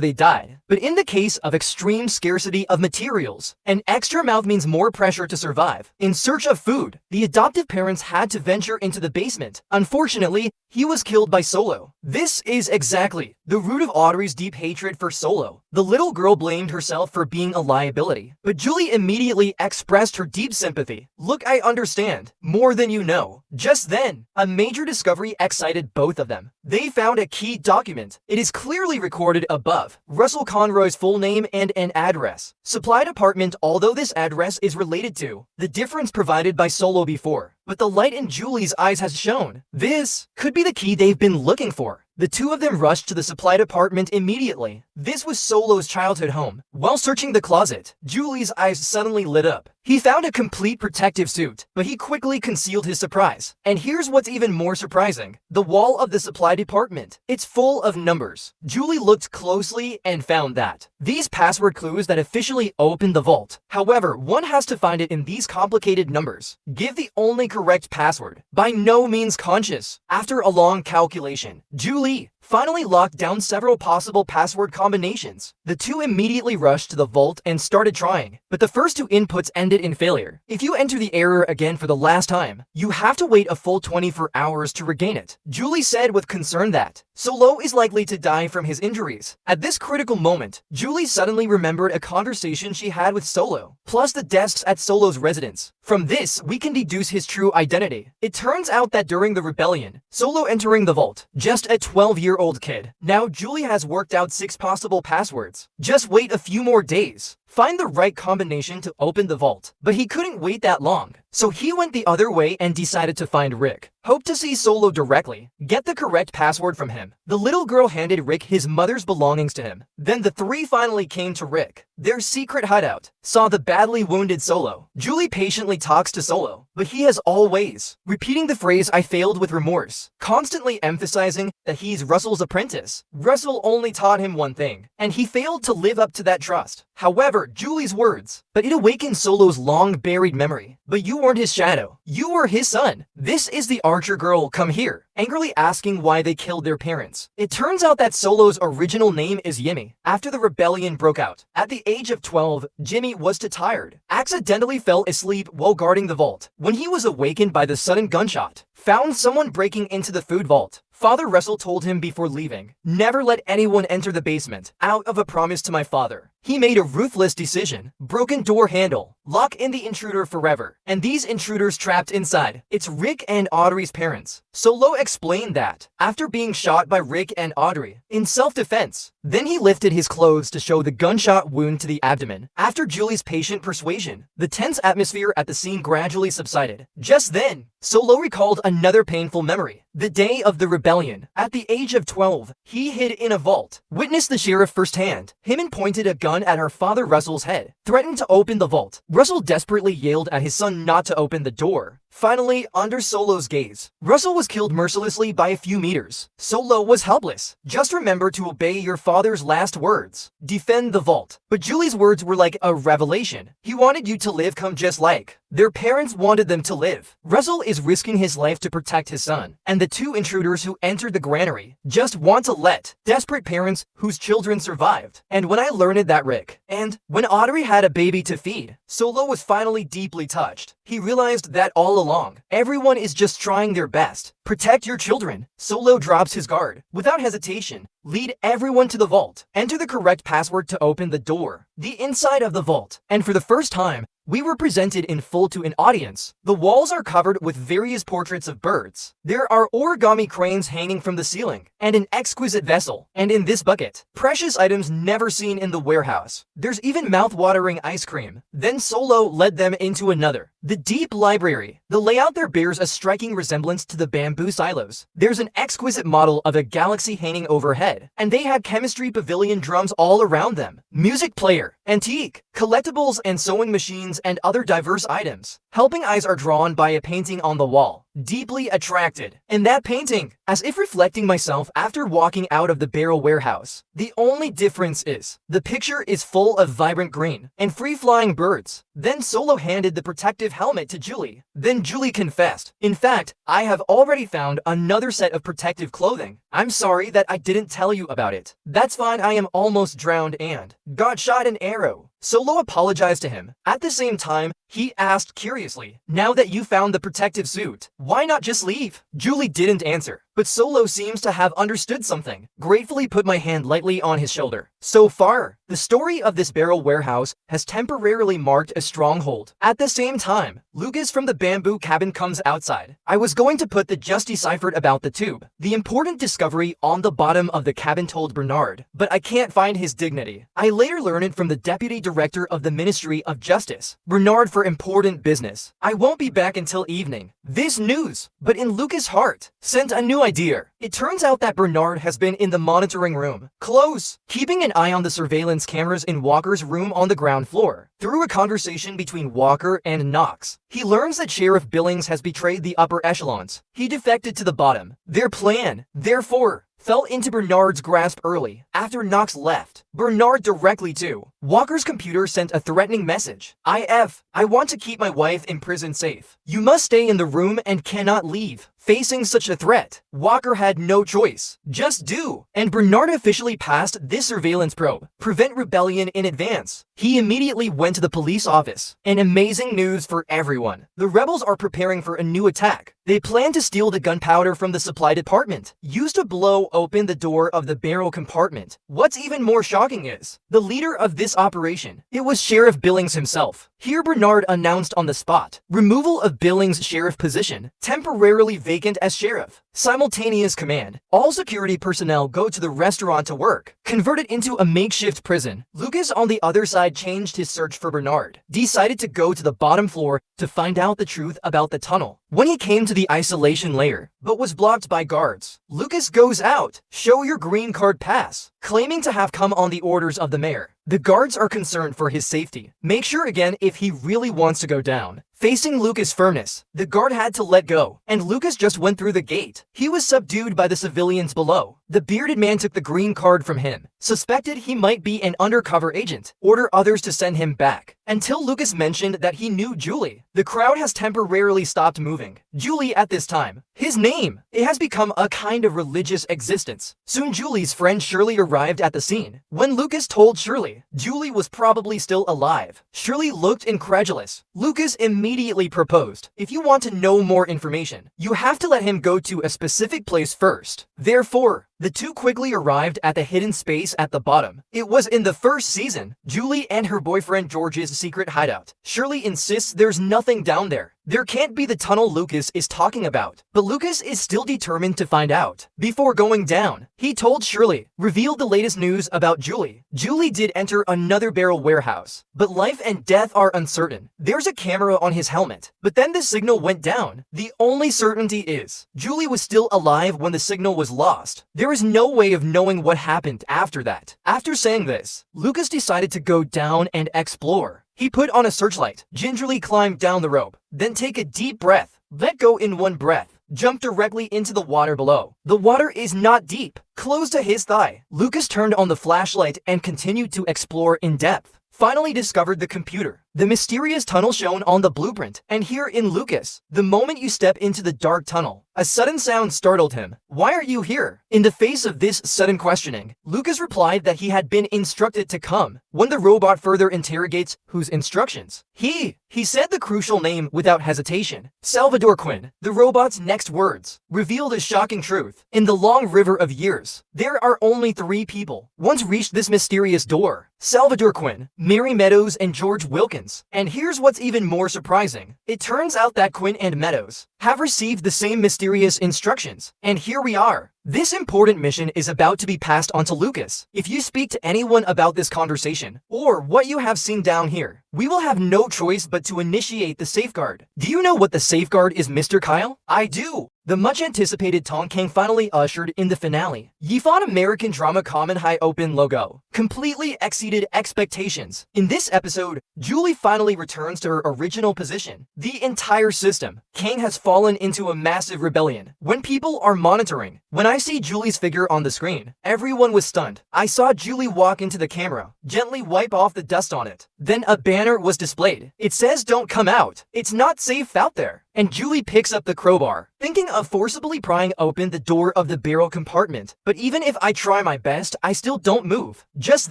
they died. But in the case of extreme scarcity of materials, an extra mouth means more pressure to survive. In search of food, the adoptive parents had to venture into the basement. Unfortunately, he was killed by Solo. This is exactly the root of Audrey's deep hatred for Solo. The little girl blamed herself for being a liability, but Julie immediately expressed her deep sympathy. Look, I understand. More than you know. Just then, a major discovery excited both of them. They found a key document. It is clearly recorded above. Russell Conroy's full name and an address. Supply department, although this address is related to the difference provided by Solo before. But the light in Julie's eyes has shown. This could be the key they've been looking for. The two of them rushed to the supply department immediately. This was Solo's childhood home. While searching the closet, Julie's eyes suddenly lit up. He found a complete protective suit, but he quickly concealed his surprise. And here's what's even more surprising. The wall of the supply department. It's full of numbers. Julie looked closely and found that these password clues that officially opened the vault. However, one has to find it in these complicated numbers. Give the only correct password. By no means conscious. After a long calculation, Julie finally locked down several possible password combinations. The two immediately rushed to the vault and started trying, but the first two inputs ended in failure. If you enter the error again for the last time, you have to wait a full 24 hours to regain it. Julie said with concern that Solo is likely to die from his injuries. At this critical moment, Julie suddenly remembered a conversation she had with Solo, plus the desks at Solo's residence. From this, we can deduce his true identity. It turns out that during the rebellion, Solo entering the vault, just a 12-year-old kid. Now Julie has worked out 6 possible passwords. Just wait a few more days. Find the right combination to open the vault. But he couldn't wait that long, so he went the other way and decided to find Rick. Hope to see Solo directly, get the correct password from him. The little girl handed Rick his mother's belongings to him. Then the three finally came to Rick, their secret hideout, saw the badly wounded Solo. Julie patiently talks to Solo, but he has always repeating the phrase "I failed" with remorse, constantly emphasizing that he's Russell's apprentice. Russell only taught him one thing, and he failed to live up to that trust. However, Julie's words, but it awakened Solo's long-buried memory. But you weren't his shadow. You were his son. This is the Archer girl, come here, angrily asking why they killed their parents. It turns out that Solo's original name is Yimmy. After the rebellion broke out, at the age of 12, Jimmy was too tired, accidentally fell asleep while guarding the vault. When he was awakened by the sudden gunshot, found someone breaking into the food vault. Father Russell told him before leaving, never let anyone enter the basement, out of a promise to my father. He made a ruthless decision, broken door handle, lock in the intruder forever, and these intruders trapped inside. It's Rick and Audrey's parents. Solo explained that, after being shot by Rick and Audrey, in self-defense, then he lifted his clothes to show the gunshot wound to the abdomen. After Julie's patient persuasion, the tense atmosphere at the scene gradually subsided. Just then, Solo recalled another painful memory. The day of the rebellion. At the age of 12, he hid in a vault, witnessed the sheriff firsthand. Him pointed a gun at her father Russell's head, threatened to open the vault. Russell desperately yelled at his son not to open the door. Finally, under Solo's gaze, Russell was killed mercilessly by a few meters. Solo was helpless. Just remember to obey your father's last words. Defend the vault. But Julie's words were like a revelation. He wanted you to live just like their parents wanted them to live. Russell is risking his life to protect his son, and the two intruders who entered the granary just want to let desperate parents whose children survived. And when I learned that Rick, and when Audrey had a baby to feed, Solo was finally deeply touched. He realized that all along, everyone is just trying their best. Protect your children. Solo drops his guard. Without hesitation, lead everyone to the vault. Enter the correct password to open the door. The inside of the vault. And for the first time, we were presented in full to an audience. The walls are covered with various portraits of birds. There are origami cranes hanging from the ceiling, and an exquisite vessel. And in this bucket, precious items never seen in the warehouse. There's even mouth-watering ice cream. Then Solo led them into another, the deep library. The layout there bears a striking resemblance to the bamboo silos. There's an exquisite model of a galaxy hanging overhead, and they had chemistry pavilion drums all around them, music player, antique, collectibles and sewing machines and other diverse items. Helping eyes are drawn by a painting on the wall, deeply attracted. In that painting, as if reflecting myself after walking out of the barrel warehouse. The only difference is, the picture is full of vibrant green and free-flying birds. Then Solo handed the protective helmet to Julie. Then Julie confessed, in fact, I have already found another set of protective clothing. I'm sorry that I didn't tell you about it. That's fine, I am almost drowned and got shot an arrow. Solo apologized to him. At the same time, he asked curiously, now that you found the protective suit, why not just leave? Julie didn't answer, but Solo seems to have understood something. Gratefully put my hand lightly on his shoulder. So far, the story of this barrel warehouse has temporarily marked a stronghold. At the same time, Lukas from the bamboo cabin comes outside. I was going to put the just deciphered about the tube. The important discovery on the bottom of the cabin told Bernard, but I can't find his dignity. I later learned it from the deputy director of the Ministry of Justice, Bernard, for important business. I won't be back until evening. This news, but in Lukas' heart, sent a new idea. It turns out that Bernard has been in the monitoring room, close, keeping an eye on the surveillance cameras in Walker's room on the ground floor. Through a conversation between Walker and Knox, he learns that Sheriff Billings has betrayed the upper echelons. He defected to the bottom. Their plan, therefore, fell into Bernard's grasp early. After Knox left, Bernard directly to. Walker's computer sent a threatening message. I want to keep my wife in prison safe. You must stay in the room and cannot leave. Facing such a threat, Walker had no choice. Just do. And Bernard officially passed this surveillance probe. Prevent rebellion in advance. He immediately went to the police office. And amazing news for everyone. The rebels are preparing for a new attack. They plan to steal the gunpowder from the supply department, used to blow open the door of the barrel compartment. What's even more shocking is, the leader of this operation, it was Sheriff Billings himself. Here Bernard announced on the spot, removal of Billings' sheriff position, temporarily vacant as sheriff. Simultaneous command. All security personnel go to the restaurant to work. Converted into a makeshift prison, Lukas on the other side changed his search for Bernard. Decided to go to the bottom floor to find out the truth about the tunnel. When he came to the isolation layer, but was blocked by guards, Lukas goes out. Show your green card pass. Claiming to have come on the orders of the mayor. The guards are concerned for his safety. Make sure again if he really wants to go down. Facing Lukas' firmness, the guard had to let go, and Lukas just went through the gate. He was subdued by the civilians below. The bearded man took the green card from him, suspected he might be an undercover agent, order others to send him back. Until Lukas mentioned that he knew Julie. The crowd has temporarily stopped moving. Julie at this time, his name, it has become a kind of religious existence. Soon Julie's friend Shirley arrived at the scene. When Lukas told Shirley, Julie was probably still alive. Shirley looked incredulous. Lukas immediately proposed, if you want to know more information, you have to let him go to a specific place first. Therefore, the two quickly arrived at the hidden space at the bottom. It was in the first season, Julie and her boyfriend George's secret hideout. Shirley insists there's nothing down there. There can't be the tunnel Lukas is talking about, but Lukas is still determined to find out. Before going down, he told Shirley, revealed the latest news about Julie. Julie did enter another barrel warehouse, but life and death are uncertain. There's a camera on his helmet, but then the signal went down. The only certainty is, Julie was still alive when the signal was lost. There is no way of knowing what happened after that. After saying this, Lukas decided to go down and explore. He put on a searchlight, gingerly climbed down the rope, then take a deep breath, let go in one breath, jump directly into the water below. The water is not deep, close to his thigh. Lukas turned on the flashlight and continued to explore in depth. Finally discovered the computer, the mysterious tunnel shown on the blueprint, and here in Lukas. The moment you step into the dark tunnel, a sudden sound startled him. Why are you here? In the face of this sudden questioning, Lukas replied that he had been instructed to come. When the robot further interrogates whose instructions, he said the crucial name without hesitation. Salvador Quinn. The robot's next words revealed a shocking truth. In the long river of years, there are only 3 people once reached this mysterious door. Salvador Quinn, Mary Meadows, and George Wilkins. And here's what's even more surprising. It turns out that Quinn and Meadows have received the same mysterious instructions. And here we are. This important mission is about to be passed on to Lukas. If you speak to anyone about this conversation, or what you have seen down here, we will have no choice but to initiate the safeguard. Do you know what the safeguard is, Mr. Kyle? I do. The much-anticipated Tonking finally ushered in the finale. Yifan American drama Common High Open logo completely exceeded expectations. In this episode, Julie finally returns to her original position. The entire system, Kang, has fallen into a massive rebellion. When people are monitoring, when I see Julie's figure on the screen, everyone was stunned. I saw Julie walk into the camera, gently wipe off the dust on it. Then a banner was displayed. It says, "Don't come out. It's not safe out there." And Julie picks up the crowbar, thinking of forcibly prying open the door of the barrel compartment. But even if I try my best, I still don't move. Just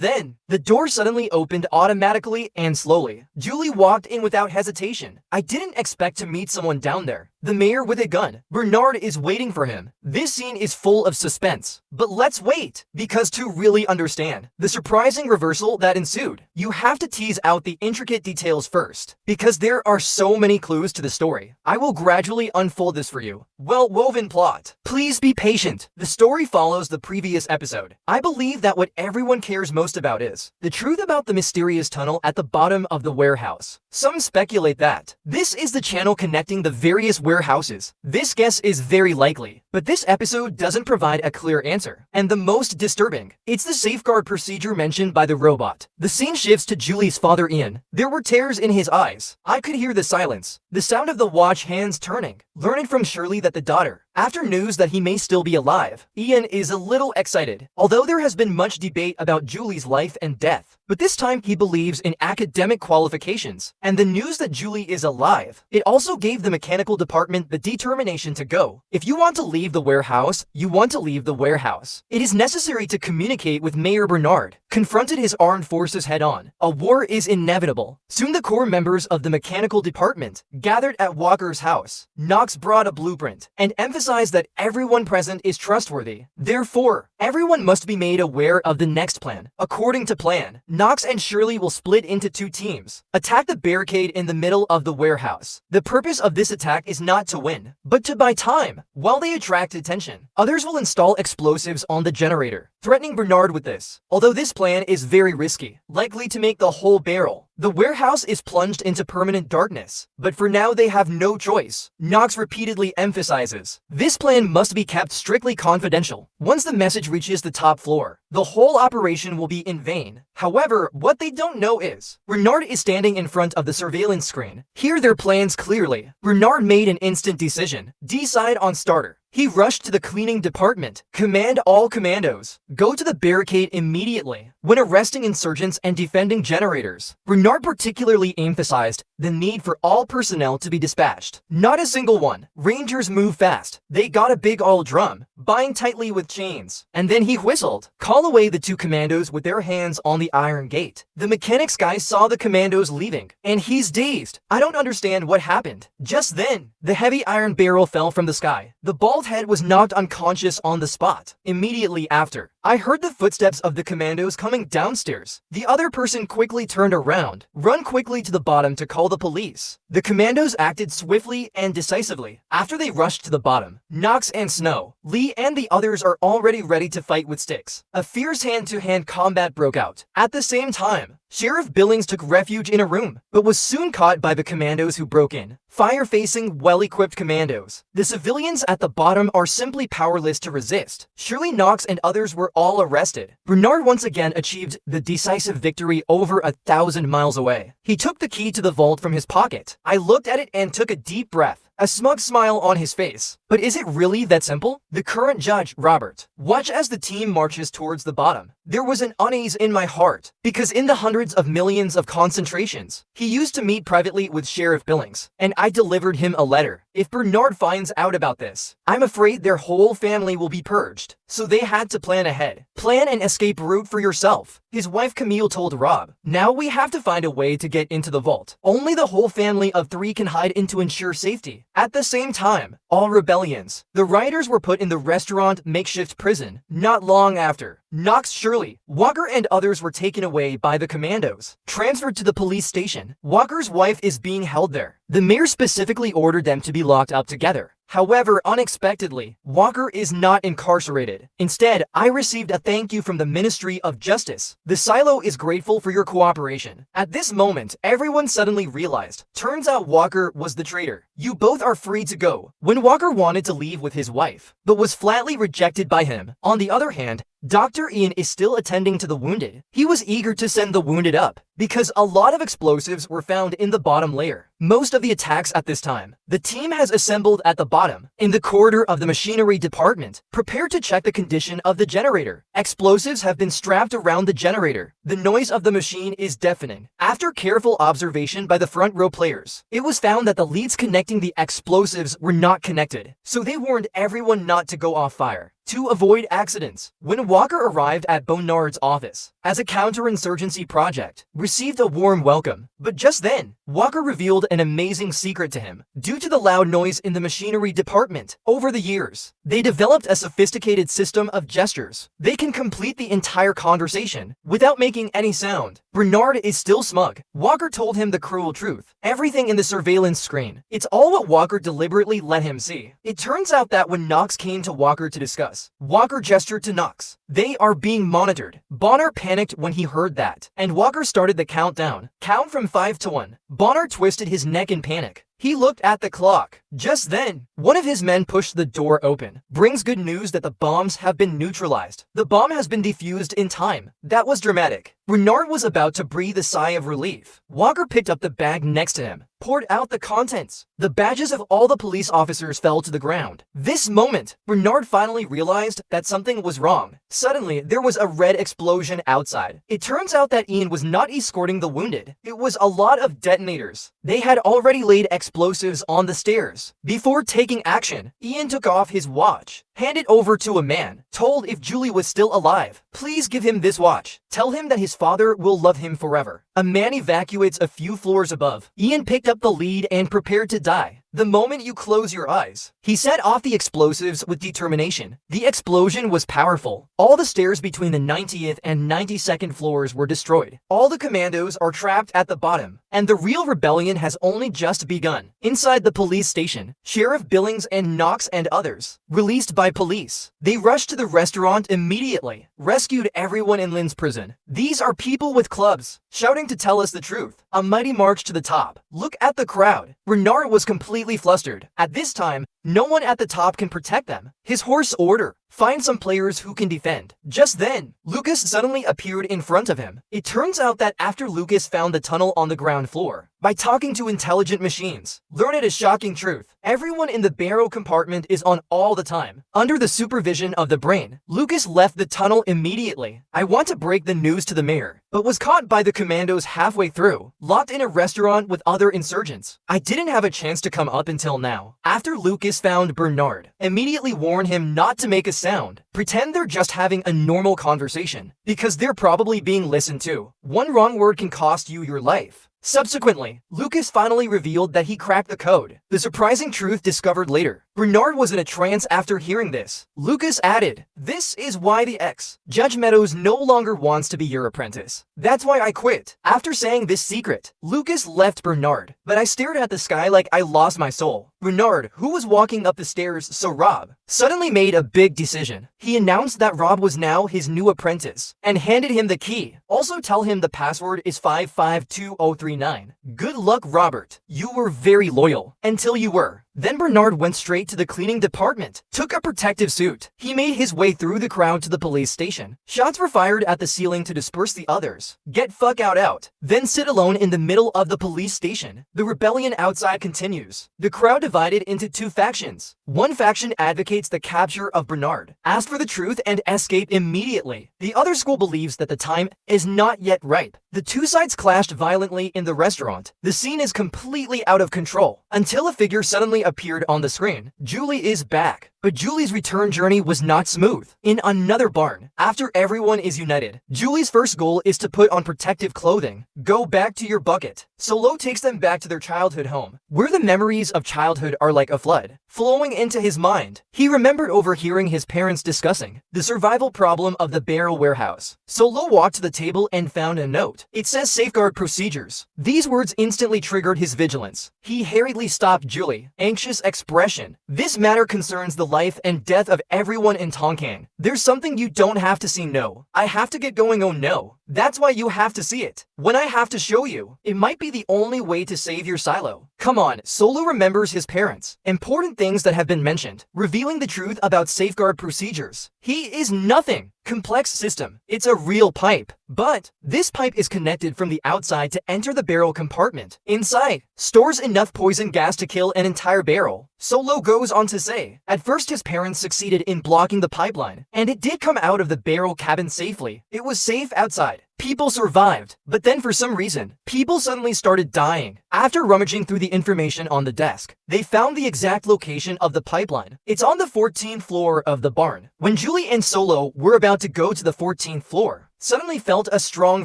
then, the door suddenly opened automatically and slowly. Julie walked in without hesitation. I didn't expect to meet someone down there. The mayor with a gun. Bernard is waiting for him. This scene is full of suspense. But let's wait, because to really understand the surprising reversal that ensued, you have to tease out the intricate details first, because there are so many clues to the story. I will gradually unfold this for you. Well-woven plot. Please be patient. The story follows the previous episode. I believe that what everyone cares most about is the truth about the mysterious tunnel at the bottom of the warehouse. Some speculate that this is the channel connecting the various warehouses. This guess is very likely, but this episode doesn't provide a clear answer. And the most disturbing, it's the safeguard procedure mentioned by the robot. The scene shifts to Julie's father Ian. There were tears in his eyes. I could hear the silence, the sound of the watch hands turning. Learning from Shirley that the daughter After news that he may still be alive, Ian is a little excited, although there has been much debate about Julie's life and death. But this time he believes in academic qualifications, and the news that Julie is alive. It also gave the mechanical department the determination to go. If you want to leave the warehouse, you want to leave the warehouse. It is necessary to communicate with Mayor Bernard, confronted his armed forces head-on. A war is inevitable. Soon the core members of the mechanical department gathered at Walker's house. Knox brought a blueprint and emphasized that everyone present is trustworthy. Therefore, everyone must be made aware of the next plan. According to plan, Knox and Shirley will split into 2 teams. Attack the barricade in the middle of the warehouse. The purpose of this attack is not to win, but to buy time while they attract attention. Others will install explosives on the generator, threatening Bernard with this. Although this plan is very risky, likely to make the whole barrel. The warehouse is plunged into permanent darkness, but for now they have no choice. Knox repeatedly emphasizes, this plan must be kept strictly confidential. Once the message reaches the top floor, the whole operation will be in vain. However, what they don't know is, Bernard is standing in front of the surveillance screen. Hear their plans clearly. Bernard made an instant decision. Decide on starter. He rushed to the cleaning department. Command all commandos. Go to the barricade immediately. When arresting insurgents and defending generators, Bernard particularly emphasized the need for all personnel to be dispatched. Not a single one. Rangers move fast. They got a big old drum, bind tightly with chains. And then he whistled. Call away the 2 commandos with their hands on the iron gate. The mechanics guy saw the commandos leaving, and he's dazed. I don't understand what happened. Just then, the heavy iron barrel fell from the sky. The bald head was knocked unconscious on the spot. Immediately after, I heard the footsteps of the commandos coming downstairs. The other person quickly turned around, run quickly to the bottom to call the police. The commandos acted swiftly and decisively. After they rushed to the bottom, Knox and Snow, Lee and the others are already ready to fight with sticks. A fierce hand-to-hand combat broke out. At the same time, Sheriff Billings took refuge in a room, but was soon caught by the commandos who broke in. Fire-facing, well-equipped commandos. The civilians at the bottom are simply powerless to resist. Shirley, Knox, and others were all arrested. Bernard once again achieved the decisive victory over 1,000 miles away. He took the key to the vault from his pocket. I looked at it and took a deep breath. A smug smile on his face. But is it really that simple? The current judge, Robert, watch as the team marches towards the bottom. There was an unease in my heart, because in the hundreds of millions of concentrations, he used to meet privately with Sheriff Billings, and I delivered him a letter. If Bernard finds out about this, I'm afraid their whole family will be purged. So they had to plan ahead. Plan an escape route for yourself, his wife Camille told Rob. Now we have to find a way to get into the vault. Only the whole family of 3 can hide in to ensure safety. At the same time, all rebellions. The riders were put in the restaurant makeshift prison. Not long after, Knox, Shirley, Walker and others were taken away by the commandos, transferred to the police station. Walker's wife is being held there. The mayor specifically ordered them to be locked up together. However, unexpectedly, Walker is not incarcerated. Instead, I received a thank you from the Ministry of Justice. The silo is grateful for your cooperation. At this moment, everyone suddenly realized. Turns out Walker was the traitor. You both are free to go. When Walker wanted to leave with his wife, but was flatly rejected by him. On the other hand, Dr. Ian is still attending to the wounded. He was eager to send the wounded up, because a lot of explosives were found in the bottom layer. Most of the attacks at this time, the team has assembled at the bottom, in the corridor of the machinery department, prepared to check the condition of the generator. Explosives have been strapped around the generator. The noise of the machine is deafening. After careful observation by the front row players, it was found that the leads connecting the explosives were not connected, so they warned everyone not to go off fire. To avoid accidents, when Walker arrived at Bernard's office, as a counterinsurgency project, received a warm welcome. But just then, Walker revealed an amazing secret to him. Due to the loud noise in the machinery department, over the years, they developed a sophisticated system of gestures. They can complete the entire conversation without making any sound. Bernard is still smug. Walker told him the cruel truth. Everything in the surveillance screen. It's all what Walker deliberately let him see. It turns out that when Knox came to Walker to discuss, Walker gestured to Knox. They are being monitored. Bonner panicked when he heard that, and Walker started the countdown. Count from 5 to 1. Bonner twisted his neck in panic. He looked at the clock. Just then, one of his men pushed the door open, brings good news that the bombs have been neutralized. The bomb has been defused in time. That was dramatic. Bernard was about to breathe a sigh of relief. Walker picked up the bag next to him, poured out the contents. The badges of all the police officers fell to the ground. This moment, Bernard finally realized that something was wrong. Suddenly, there was a red explosion outside. It turns out that Ian was not escorting the wounded. It was a lot of detonators. They had already laid explosives on the stairs. Before taking action, Ian took off his watch, handed over to a man, told if Julie was still alive, please give him this watch. Tell him that his father will love him forever. A man evacuates a few floors above. Ian picked up the lead and prepared to die. The moment you close your eyes. He set off the explosives with determination. The explosion was powerful. All the stairs between the 90th and 92nd floors were destroyed. All the commandos are trapped at the bottom, and the real rebellion has only just begun. Inside the police station, Sheriff Billings and Knox and others, released by police. They rushed to the restaurant immediately, rescued everyone in Lynn's prison. These are people with clubs, shouting to tell us the truth. A mighty march to the top. Look at the crowd. Bernard was completely flustered. At this time, no one at the top can protect them. His hoarse order, find some players who can defend. Just then, Lukas suddenly appeared in front of him. It turns out that after Lukas found the tunnel on the ground floor, by talking to intelligent machines, learned a shocking truth. Everyone in the barrel compartment is on all the time. Under the supervision of the brain, Lukas left the tunnel immediately. I want to break the news to the mayor, but was caught by the commandos halfway through, locked in a restaurant with other insurgents. I didn't have a chance to come up until now. After Lukas found Bernard, immediately warned him not to make a sound. Pretend they're just having a normal conversation, because they're probably being listened to. One wrong word can cost you your life. Subsequently, Lukas finally revealed that he cracked the code. The surprising truth discovered later. Bernard was in a trance after hearing this. Lukas added, "This is why the Judge Meadows no longer wants to be your apprentice. That's why I quit." After saying this secret, Lukas left Bernard, but I stared at the sky like I lost my soul. Bernard, who was walking up the stairs, saw Rob, suddenly made a big decision. He announced that Rob was now his new apprentice, and handed him the key. Also tell him the password is 552039. Good luck, Robert. You were very loyal. Until you were. Then Bernard went straight to the cleaning department, took a protective suit. He made his way through the crowd to the police station. Shots were fired at the ceiling to disperse the others. Get fuck out. Then sit alone in the middle of the police station. The rebellion outside continues. The crowd divided into two factions. One faction advocates the capture of Bernard, ask for the truth and escape immediately. The other school believes that the time is not yet ripe. The two sides clashed violently in the restaurant. The scene is completely out of control, until a figure suddenly appeared on the screen. Julie is back. But Julie's return journey was not smooth. In another barn, after everyone is united, Julie's first goal is to put on protective clothing. Go back to your bucket. Solo takes them back to their childhood home, where the memories of childhood are like a flood, flowing into his mind. He remembered overhearing his parents discussing the survival problem of the barrel warehouse. Solo walked to the table and found a note. It says safeguard procedures. These words instantly triggered his vigilance. He hurriedly stopped Julie, anxious expression. This matter concerns the life and death of everyone in Tongkang. There's something you don't have to see. No. I have to get going. Oh no. That's why you have to see it. When I have to show you, it might be the only way to save your silo. Come on. Solo remembers his parents. Important things that have been mentioned. Revealing the truth about safeguard procedures. He is nothing. Complex system. It's a real pipe. But this pipe is connected from the outside to enter the barrel compartment. Inside, stores enough poison gas to kill an entire barrel. Solo goes on to say, at first his parents succeeded in blocking the pipeline, and it did come out of the barrel cabin safely. It was safe outside. People survived, but then for some reason, people suddenly started dying. After rummaging through the information on the desk, they found the exact location of the pipeline. It's on the 14th floor of the barn. When Julie and Solo were about to go to the 14th floor, suddenly felt a strong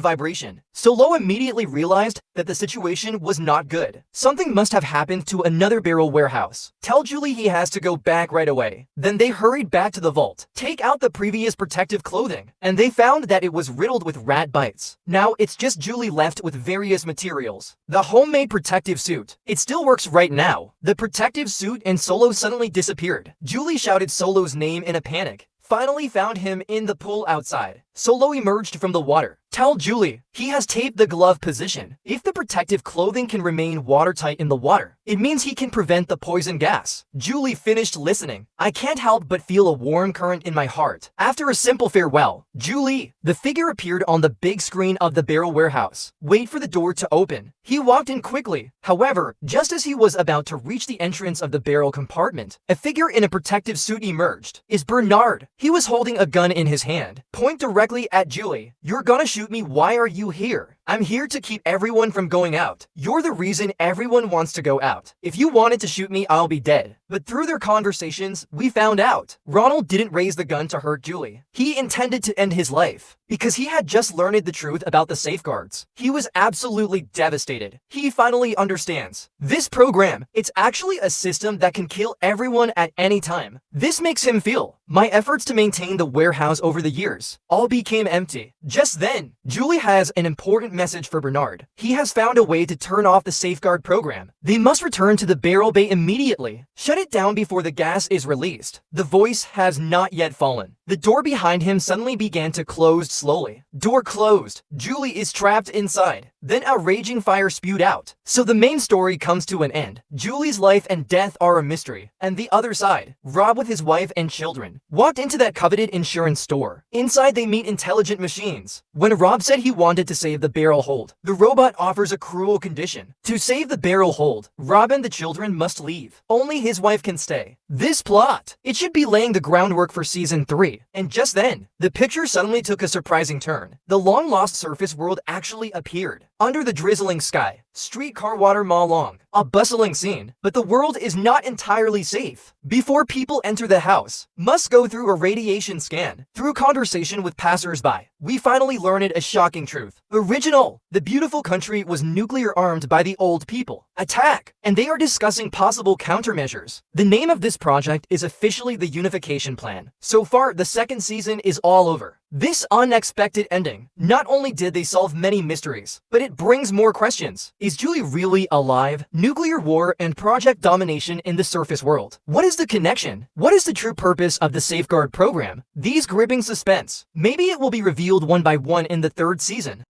vibration. Solo immediately realized that the situation was not good. Something must have happened to another barrel warehouse. Tell Julie he has to go back right away. Then they hurried back to the vault, take out the previous protective clothing, and they found that it was riddled with rat bites. Now it's just Julie left with various materials. The homemade protective suit. It still works right now. The protective suit and Solo suddenly disappeared. Julie shouted Solo's name in a panic. Finally found him in the pool outside. Solo emerged from the water. Tell Julie, he has taped the glove position. If the protective clothing can remain watertight in the water, it means he can prevent the poison gas. Julie finished listening. I can't help but feel a warm current in my heart. After a simple farewell, Julie, the figure appeared on the big screen of the barrel warehouse. Wait for the door to open. He walked in quickly. However, just as he was about to reach the entrance of the barrel compartment, a figure in a protective suit emerged. It's Bernard. He was holding a gun in his hand. Point directly at Julie. You're gonna shoot me. Why are you here? I'm here to keep everyone from going out. You're the reason everyone wants to go out. If you wanted to shoot me, I'll be dead. But through their conversations, we found out Ronald didn't raise the gun to hurt Julie. He intended to end his life because he had just learned the truth about the safeguards. He was absolutely devastated. He finally understands. This program, it's actually a system that can kill everyone at any time. This makes him feel, my efforts to maintain the warehouse over the years all became empty. Just then, Julie has an important message for Bernard. He has found a way to turn off the safeguard program. They must return to the barrel bay immediately. Shut it down before the gas is released. The voice has not yet fallen. The door behind him suddenly began to close slowly. Door closed. Julie is trapped inside. Then a raging fire spewed out. So the main story comes to an end. Julie's life and death are a mystery. And the other side, Rob with his wife and children walked into that coveted insurance store. Inside they meet intelligent machines. When Rob said he wanted to save the barrel hold, the robot offers a cruel condition. To save the barrel hold, Rob and the children must leave. Only his wife can stay. This plot, it should be laying the groundwork for season 3. And just then, the picture suddenly took a surprising turn. The long-lost surface world actually appeared. Under the drizzling sky, streetcar water mile long, a bustling scene, but the world is not entirely safe. Before people enter the house, must go through a radiation scan. Through conversation with passers-by, we finally learned a shocking truth. The beautiful country was nuclear armed by the old people. Attack! And they are discussing possible countermeasures. The name of this project is officially the Unification Plan. So far, the second season is all over. This unexpected ending, not only did they solve many mysteries, but it brings more questions. Is Julie really alive? Nuclear war and project domination in the surface world. What is the connection? What is the true purpose of the Safeguard program? These gripping suspense. Maybe it will be revealed one by one in the third season.